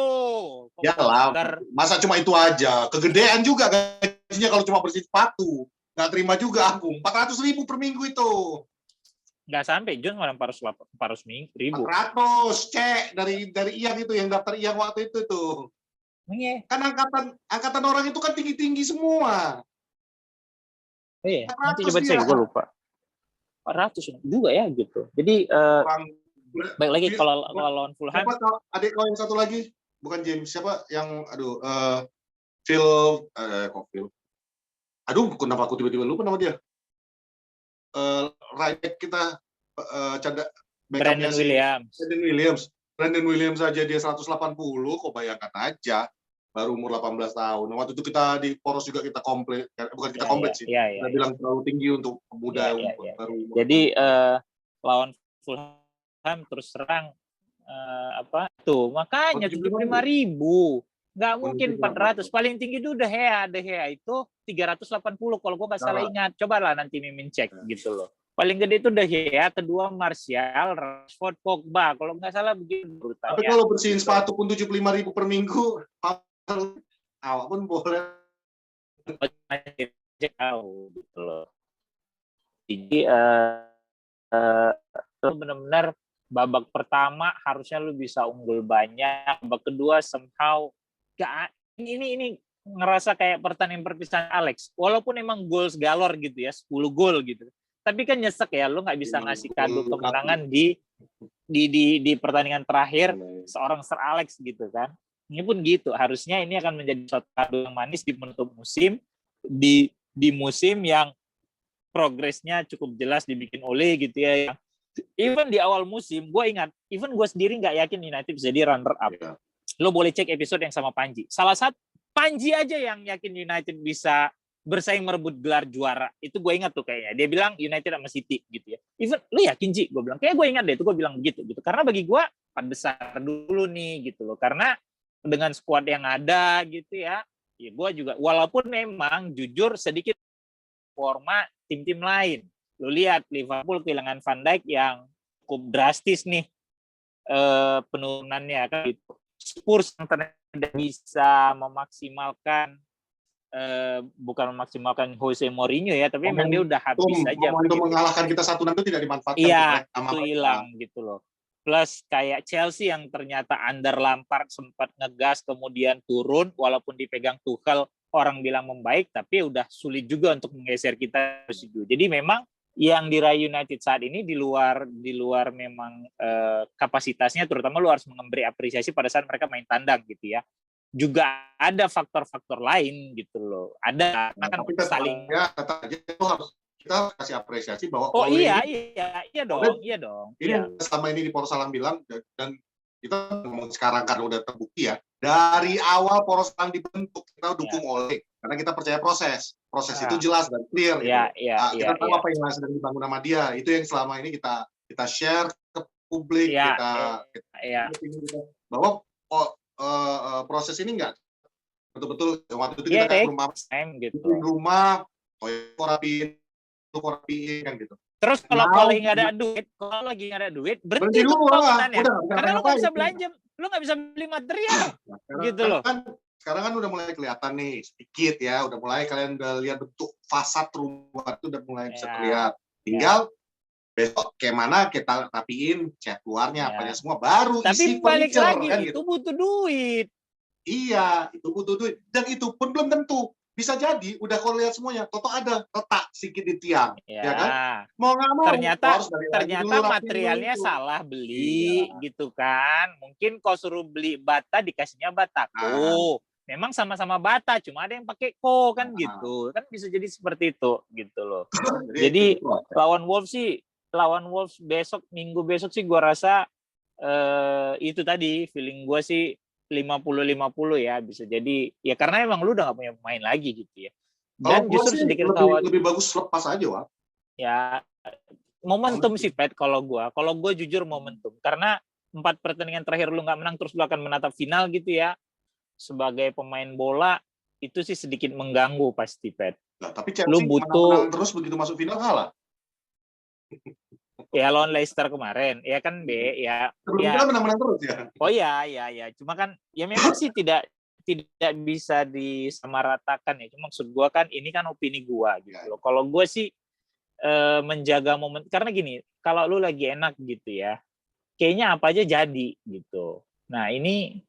S1: Ya lah, masa cuma itu aja. Kegedean juga gajinya kalau cuma bersihin sepatu. Nggak terima juga aku. 400.000 per minggu itu.
S2: Nggak sampai, John malah 400.000.
S1: 400, cek dari Iyang itu, yang daftar Iyang waktu itu tuh.
S2: Iya.
S1: Kan angkatan orang itu kan tinggi-tinggi semua.
S2: Iya, nanti coba cek, gue lupa. 400 juga ya gitu. Jadi baik lagi kalau lawan Fulham.
S1: Siapa adik kau yang satu lagi? Bukan James, siapa yang Phil. Aduh, kenapa aku tiba-tiba lupa nama dia? Right back kita
S2: Brandon
S1: Williams. Brandon Williams aja dia 180, kok bayangkan aja. Baru umur 18 tahun. Waktu itu kita di Poros juga kita komplit, bukan kita komplit sih. Kita bilang terlalu tinggi untuk pemuda baru.
S2: Jadi lawan Fulham terus serang makanya 75.000. Nggak mungkin 400. Paling tinggi itu De Gea itu 380 kalau gue nggak salah ingat. Cobalah nanti Mimin cek gitu loh. Paling gede itu De Gea, kedua Martial, Rashford, Pogba. Kalau nggak salah begitu.
S1: Tapi kalau bersihin sepatu pun 75.000 per minggu, awak pun boleh.
S2: Jauh gitu loh. Jadi benar-benar babak pertama harusnya lu bisa unggul banyak, babak kedua somehow ini ngerasa kayak pertandingan perpisahan Alex, walaupun emang goals galor gitu ya, 10 gol gitu, tapi kan nyesek ya, lu nggak bisa ngasih kado kemenangan di pertandingan terakhir seorang Sir Alex gitu kan. Ini pun gitu, harusnya ini akan menjadi suatu kado yang manis di penutup musim, di musim yang progresnya cukup jelas dibikin oleh gitu ya. Even di awal musim, gue ingat, even gue sendiri nggak yakin United bisa jadi runner up. Lo boleh cek episode yang sama Panji. Salah satu Panji aja yang yakin United bisa bersaing merebut gelar juara. Itu gue ingat tuh kayaknya. Dia bilang United sama City gitu ya. Even lo yakin Ji? Gue bilang kayak gue ingat deh itu gue bilang begitu gitu. Karena bagi gue besar dulu nih gitu loh. Karena dengan skuad yang ada gitu ya gue juga walaupun memang jujur sedikit forma tim-tim lain. Lo lihat Liverpool kehilangan Van Dijk yang cukup drastis nih penurunannya kan gitu. Spurs yang tidak bisa memaksimalkan bukan memaksimalkan Jose Mourinho ya, tapi memang dia udah habis aja.
S1: Untuk mengalahkan kita 1-6 itu tidak dimanfaatkan.
S2: Iya, itu hilang gitu loh. Plus kayak Chelsea yang ternyata under Lampard sempat ngegas kemudian turun walaupun dipegang Tuchel orang bilang membaik, tapi udah sulit juga untuk menggeser kita. Jadi memang yang diraih United saat ini di luar memang kapasitasnya, terutama lu harus memberi apresiasi pada saat mereka main tandang gitu ya. Juga ada faktor-faktor lain gitu loh. Ada kan saling
S1: kita kasih apresiasi bahwa
S2: iya dong.
S1: Ini selama ini di Poros Salang bilang dan kita ngomong sekarang kan udah terbukti ya. Dari awal Poros Salang dibentuk kita dukung Ole karena kita percaya proses itu jelas dan clear gitu. Kita tahu apa yang sedang dibangun sama dia. Itu yang selama ini kita share ke publik, bahwa proses ini enggak betul-betul waktu itu kita rumah rapiin kan gitu.
S2: Terus kalau lagi nggak ada duit, berhenti tuh pembangunannya. Karena lu nggak bisa belanja, lu nggak bisa beli material, gitu loh.
S1: Sekarang kan udah mulai kelihatan nih sedikit ya, udah mulai kalian udah lihat bentuk fasad rumah itu udah mulai bisa terlihat. Tinggal besok kayak mana kita rapiin cat luarnya apanya semua baru
S2: tapi
S1: isi
S2: balik lagi
S1: kan,
S2: itu butuh duit.
S1: Iya, itu butuh duit. Dan itu pun belum tentu. Bisa jadi, udah kau lihat semuanya, toto ada letak sedikit di tiang, ya kan?
S2: Ya.
S1: Mau nggak mau, kau
S2: Ternyata
S1: harus balik lagi dulu
S2: ternyata
S1: rapiin dulu
S2: materialnya
S1: itu.
S2: salah beli
S1: Iya.
S2: gitu kan. Mungkin kau suruh beli bata dikasihnya
S1: Nah,
S2: batako. Memang sama-sama bata, cuma ada yang pakai ko kan
S1: nah.
S2: gitu. Kan bisa jadi seperti itu gitu loh.
S1: Jadi
S2: Jadi lawan Wolves besok minggu besok sih gua rasa itu tadi feeling gua sih 50-50 ya, bisa jadi ya karena emang lu udah gak punya pemain lagi gitu ya.
S1: kalau
S2: Dan
S1: gua
S2: justru
S1: sih
S2: sedikit
S1: lebih bagus lepas aja, Wak.
S2: ya momentum sih Pet kalau gue jujur momentum, karena 4 pertandingan terakhir lu nggak menang terus lu akan menatap final gitu ya, sebagai pemain bola itu sih sedikit mengganggu pasti Pet.
S1: Nah, tapi
S2: Lu
S1: Chelsea
S2: butuh
S1: menang terus begitu masuk final kalah.
S2: ya lawan Leicester kemarin ya kan ya
S1: Sebelumnya menang-menang terus ya.
S2: oh ya cuma kan ya memang sih tidak bisa disamaratakan ya, cuma maksud gua kan ini kan opini gua gitu loh. Kalau gua sih menjaga momen, karena gini, kalau lu lagi enak gitu ya, kayaknya apa aja jadi gitu. Nah ini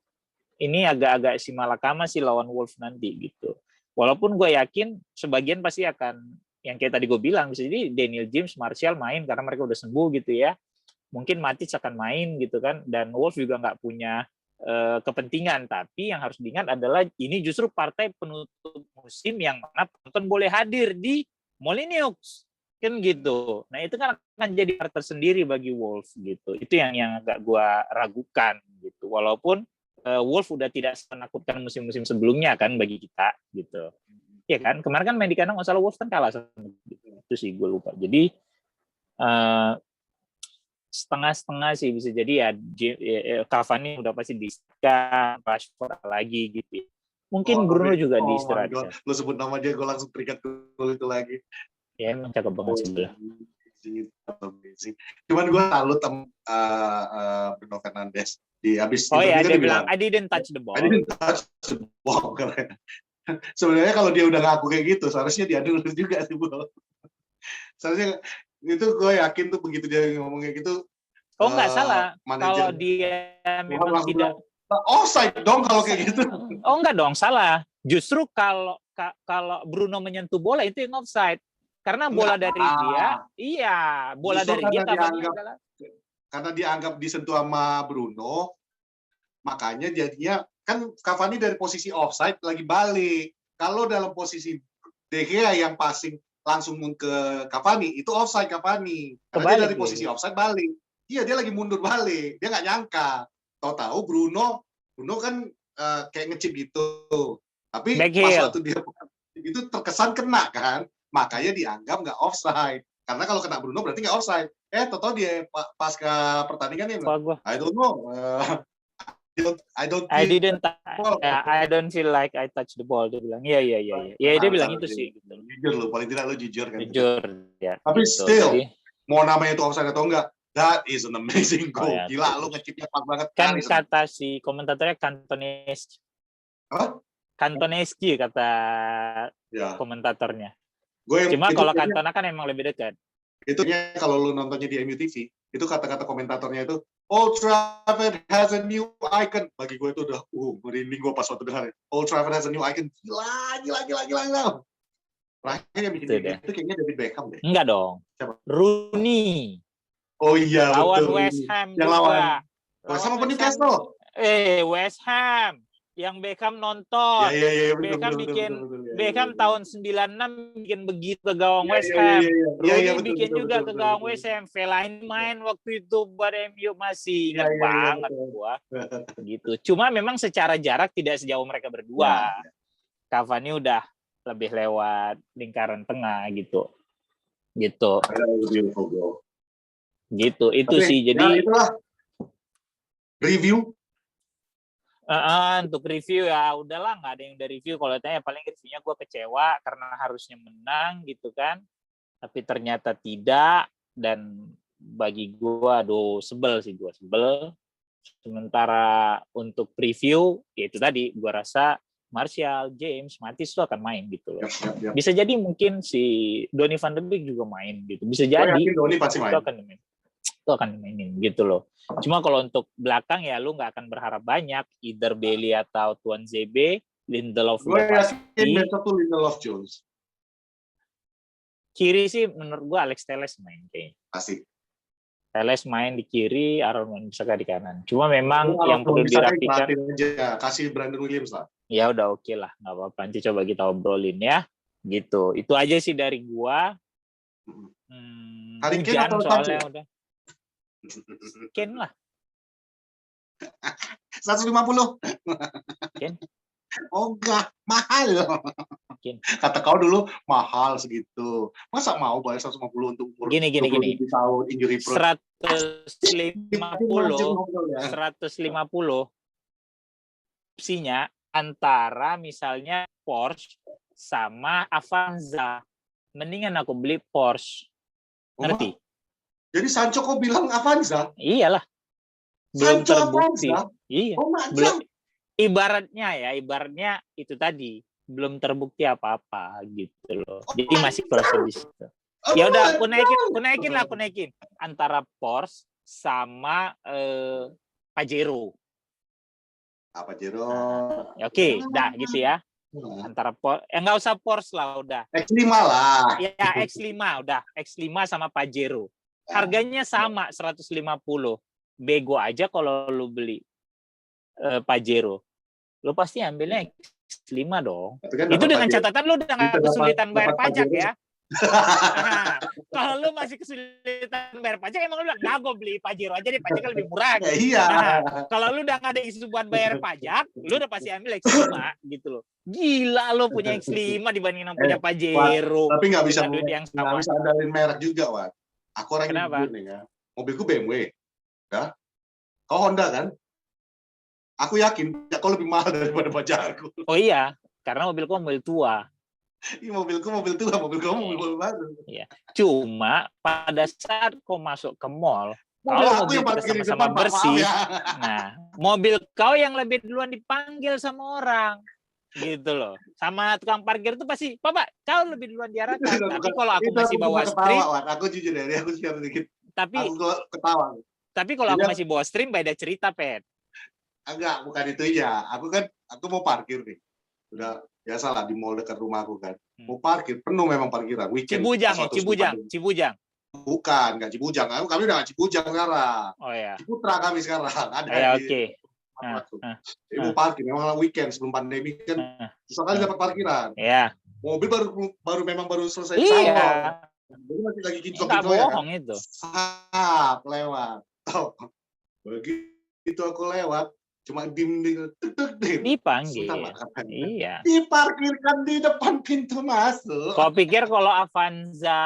S2: agak-agak si malakama sih lawan Wolves nanti gitu. Walaupun gue yakin sebagian pasti akan yang kayak tadi gue bilang, bisa jadi Daniel James, Martial main karena mereka udah sembuh gitu ya. Mungkin Matic akan main gitu kan, dan Wolves juga nggak punya kepentingan. Tapi yang harus diingat adalah ini justru partai penutup musim yang mana penonton boleh hadir di Molineux kan gitu. Nah itu kan akan jadi part tersendiri bagi Wolves gitu. Itu yang agak gue ragukan gitu. Walaupun Wolves udah tidak menakutkan musim-musim sebelumnya kan bagi kita gitu. Ya kan kemarin kan main di kandang nggak salah Wolves kan kalah sama gitu. Itu sih gue lupa. Jadi setengah-setengah sih bisa jadi ya Cavani udah pasti diistirahatkan, Rashford lagi gitu. Mungkin Bruno juga diistirahatkan.
S1: Lo sebut nama dia, gue langsung teringat gol itu lagi.
S2: Ya emang cakep banget sih dia.
S1: Cuman gue salut sama Bruno Fernandes di habis
S2: oh ya
S1: kan
S2: dia bilang I didn't touch the ball.
S1: I didn't touch the ball. Sebenarnya kalau dia udah ngaku kayak gitu seharusnya dia dulu juga sih bol. Seharusnya itu gue yakin tuh begitu dia ngomong kayak gitu.
S2: Oh nggak salah. Kalau dia memang tidak
S1: offside dong kalau kayak gitu.
S2: Oh enggak dong, salah. Justru kalau Bruno menyentuh bola itu yang offside. Karena bola dari dia, iya, bola
S1: justru
S2: dari dia
S1: karena dianggap disentuh sama Bruno, makanya jadinya kan Cavani dari posisi offside lagi balik. Kalau dalam posisi De Gea yang passing langsung ke Cavani, itu offside Cavani. Karena dia dari posisi offside balik. Iya, dia lagi mundur balik. Dia nggak nyangka. Tahu-tahu Bruno kan kayak ngecip gitu. Tapi pas waktu dia itu terkesan kena kan. Makanya dianggap nggak offside. Karena kalau kena Bruno berarti nggak offside. Tahu-tahu dia pas ke pertandingan dia bilang, I don't know. I don't feel like I touch the ball. Dia bilang, iya. Ya dia bilang itu sih. Gitu. Jujur lo, paling tidak lo jujur kan.
S2: Jujur, ya.
S1: Tapi gitu. Still, mau namanya itu offside atau enggak, that is an amazing goal. Ya, gila, lo ngecipnya pas banget.
S2: Kan kata si komentatornya Cantoneski.
S1: Apa?
S2: Cantoneski kata komentatornya. Cuma kalau Cantona kan emang lebih dekat.
S1: Itu kalau lu nontonnya di MUTV, itu kata-kata komentatornya itu, Old Trafford has a new icon. Bagi gue itu udah, merinding gue pas waktu dengar. Old Trafford has a new icon. Gila. Terakhir yang bikin itu kayaknya David Beckham deh.
S2: Enggak dong.
S1: Siapa?
S2: Rooney.
S1: Oh iya,
S2: lawan
S1: betul.
S2: West Ham
S1: yang
S2: juga.
S1: Lawan sama Newcastle.
S2: West Ham. Yang Beckham nonton.
S1: Iya,
S2: Beckham bikin
S1: betul.
S2: Beckham tahun 96 bikin begitu ke gawang West Ham. Rooney bikin juga ke gawang West Ham. Fellaini main waktu itu buat MU, masih ingat banget gua. Gitu. Cuma memang secara jarak tidak sejauh mereka berdua. Cavani udah lebih lewat lingkaran tengah gitu. Gitu. Itu sih. Jadi
S1: itulah review.
S2: Untuk review ya udahlah, nggak ada yang udah review. Kalau tanya paling reviewnya gue kecewa karena harusnya menang gitu kan, tapi ternyata tidak. Dan bagi gue sebel. Sementara untuk preview ya itu tadi gue rasa Martial, James, Matic itu akan main gitu loh. Yep. Bisa jadi mungkin si Donny van de Beek juga main gitu. Bisa jadi.
S1: Donny pasti main.
S2: Akan main. itu akan dimainin gitu loh. Cuma kalau untuk belakang ya lu nggak akan berharap banyak, either Bailey atau Tuan ZB, Lindelof
S1: Gue
S2: udah
S1: yakin
S2: pasti.
S1: besok tuh Lindelof Jones.
S2: Kiri sih menurut gua Alex Telles main kayaknya.
S1: Pasti.
S2: Telles main di kiri, Aaron Wan-Bissaka di kanan. Cuma memang
S1: Kalau
S2: yang perlu
S1: bisa
S2: dirapikan.
S1: aja, kasih Brandon Williams lah.
S2: Ya udah oke lah, nggak apa-apa. Nanti coba kita obrolin ya. Gitu. Itu aja sih dari gua.
S1: Hurricane
S2: Hujan
S1: atau
S2: soalnya
S1: Sancho?
S2: udah. Ken lah.
S1: 150.
S2: Ken.
S1: Oh enggak, mahal.
S2: Ken.
S1: Kata kau dulu mahal segitu. Masa mau bayar 150 untuk umur
S2: Gini.
S1: 27 tahun injury prone?
S2: 150 opsinya antara misalnya Porsche sama Avanza. Mendingan aku beli Porsche. Ngerti?
S1: Jadi Sancho kok bilang Avanza?
S2: Iyalah. Belum
S1: Sancho
S2: terbukti.
S1: Avanza?
S2: Iya.
S1: Oh,
S2: Belum. Ibaratnya itu tadi belum terbukti apa-apa gitu loh. Jadi masih proses di situ. Ya udah aku naikin antara Porsche sama Pajero.
S1: Pajero.
S2: Oke, dah gitu ya. Antara nggak usah Porsche lah udah.
S1: X5 lah.
S2: Ya X5 udah, X5 sama Pajero. Harganya sama 150. Bego aja kalau lu beli Pajero. Lu pasti ambilnya X5 dong.
S1: Kan
S2: itu dengan
S1: Pajero.
S2: catatan lu udah nggak kesulitan bayar pajak ya. Nah, kalau lu masih kesulitan bayar pajak, emang lu bilang, nah gue beli Pajero aja deh, pajaknya lebih murah.
S1: Ya, iya.
S2: Nah, kalau lu udah nggak ada isu buat bayar pajak, lu udah pasti ambil X5 gitu loh. Gila lo punya X5 dibandingin punya Pajero.
S1: Tapi nggak bisa
S2: duit yang sama.
S1: Nggak bisa andalin merek juga, Wan. Aku orang jujur nih ya. Mobilku BMW, ya. Kau Honda kan? Aku yakin kau lebih mahal daripada pajakku.
S2: Oh iya, karena mobilku mobil tua.
S1: Mobilku mobil tua, mobil kamu mobil baru.
S2: Iya. Cuma pada saat kau masuk ke mall, kalau mobil kita sama-sama bersih, nah mobil kau yang lebih duluan dipanggil sama orang, gitu loh. Sama tukang parkir itu pasti, Pak, kau lebih duluan diarahkan. Tapi kalau aku masih bawa stream,
S1: aku jujur ya, aku share dikit.
S2: Tapi
S1: aku ketawa.
S2: Tapi kalau aku masih bawa stream, beda cerita, Pet.
S1: Enggak, bukan itu ya. Aku mau parkir nih. Udah biasalah di mall dekat rumahku kan. Mau parkir, penuh memang parkiran. Weekend.
S2: Cibujang.
S1: Bukan, nggak Cibujang. Kami udah nggak Cibujang sekarang.
S2: Oh ya.
S1: Ciputra kami sekarang. Ada
S2: ya, oke.
S1: Jadi mau parkir, memang weekend sebelum pandemi kan susah kali dapat parkiran.
S2: Iya.
S1: Mobil baru selesai.
S2: Iya.
S1: Jadi masih lagi kinclong
S2: ya bohong
S1: kan?
S2: itu.
S1: Lewat. Begitu aku lewat, cuma dim
S2: dipanggil. Iya.
S1: Diparkirkan di depan pintu masuk.
S2: Kau pikir kalau Avanza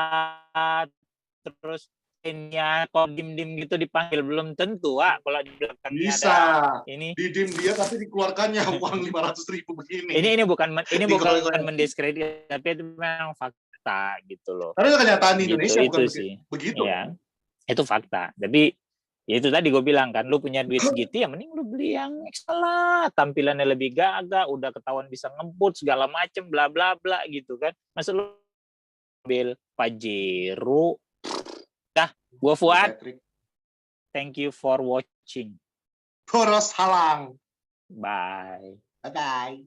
S2: terus nya kok dim gitu dipanggil, belum tentu, kalau di belakangnya
S1: bisa
S2: ada ini
S1: di dim dia tapi dikeluarkannya uang 500.000 begini.
S2: Ini bukan mendiskredit, tapi itu memang fakta gitu loh.
S1: Tapi itu kenyataan di Indonesia
S2: itu
S1: bukan
S2: sih.
S1: Begitu.
S2: Ya, itu fakta. Tapi ya itu tadi gue bilang kan, lu punya duit segitu ya mending lu beli yang ekstra lah, tampilannya lebih gagah, udah ketahuan bisa ngebut segala macem bla bla bla gitu kan. Masa lu ambil Pajero. Dah, gua Fuad. Thank you for watching.
S1: Poros halang.
S2: Bye.
S1: Bye-bye.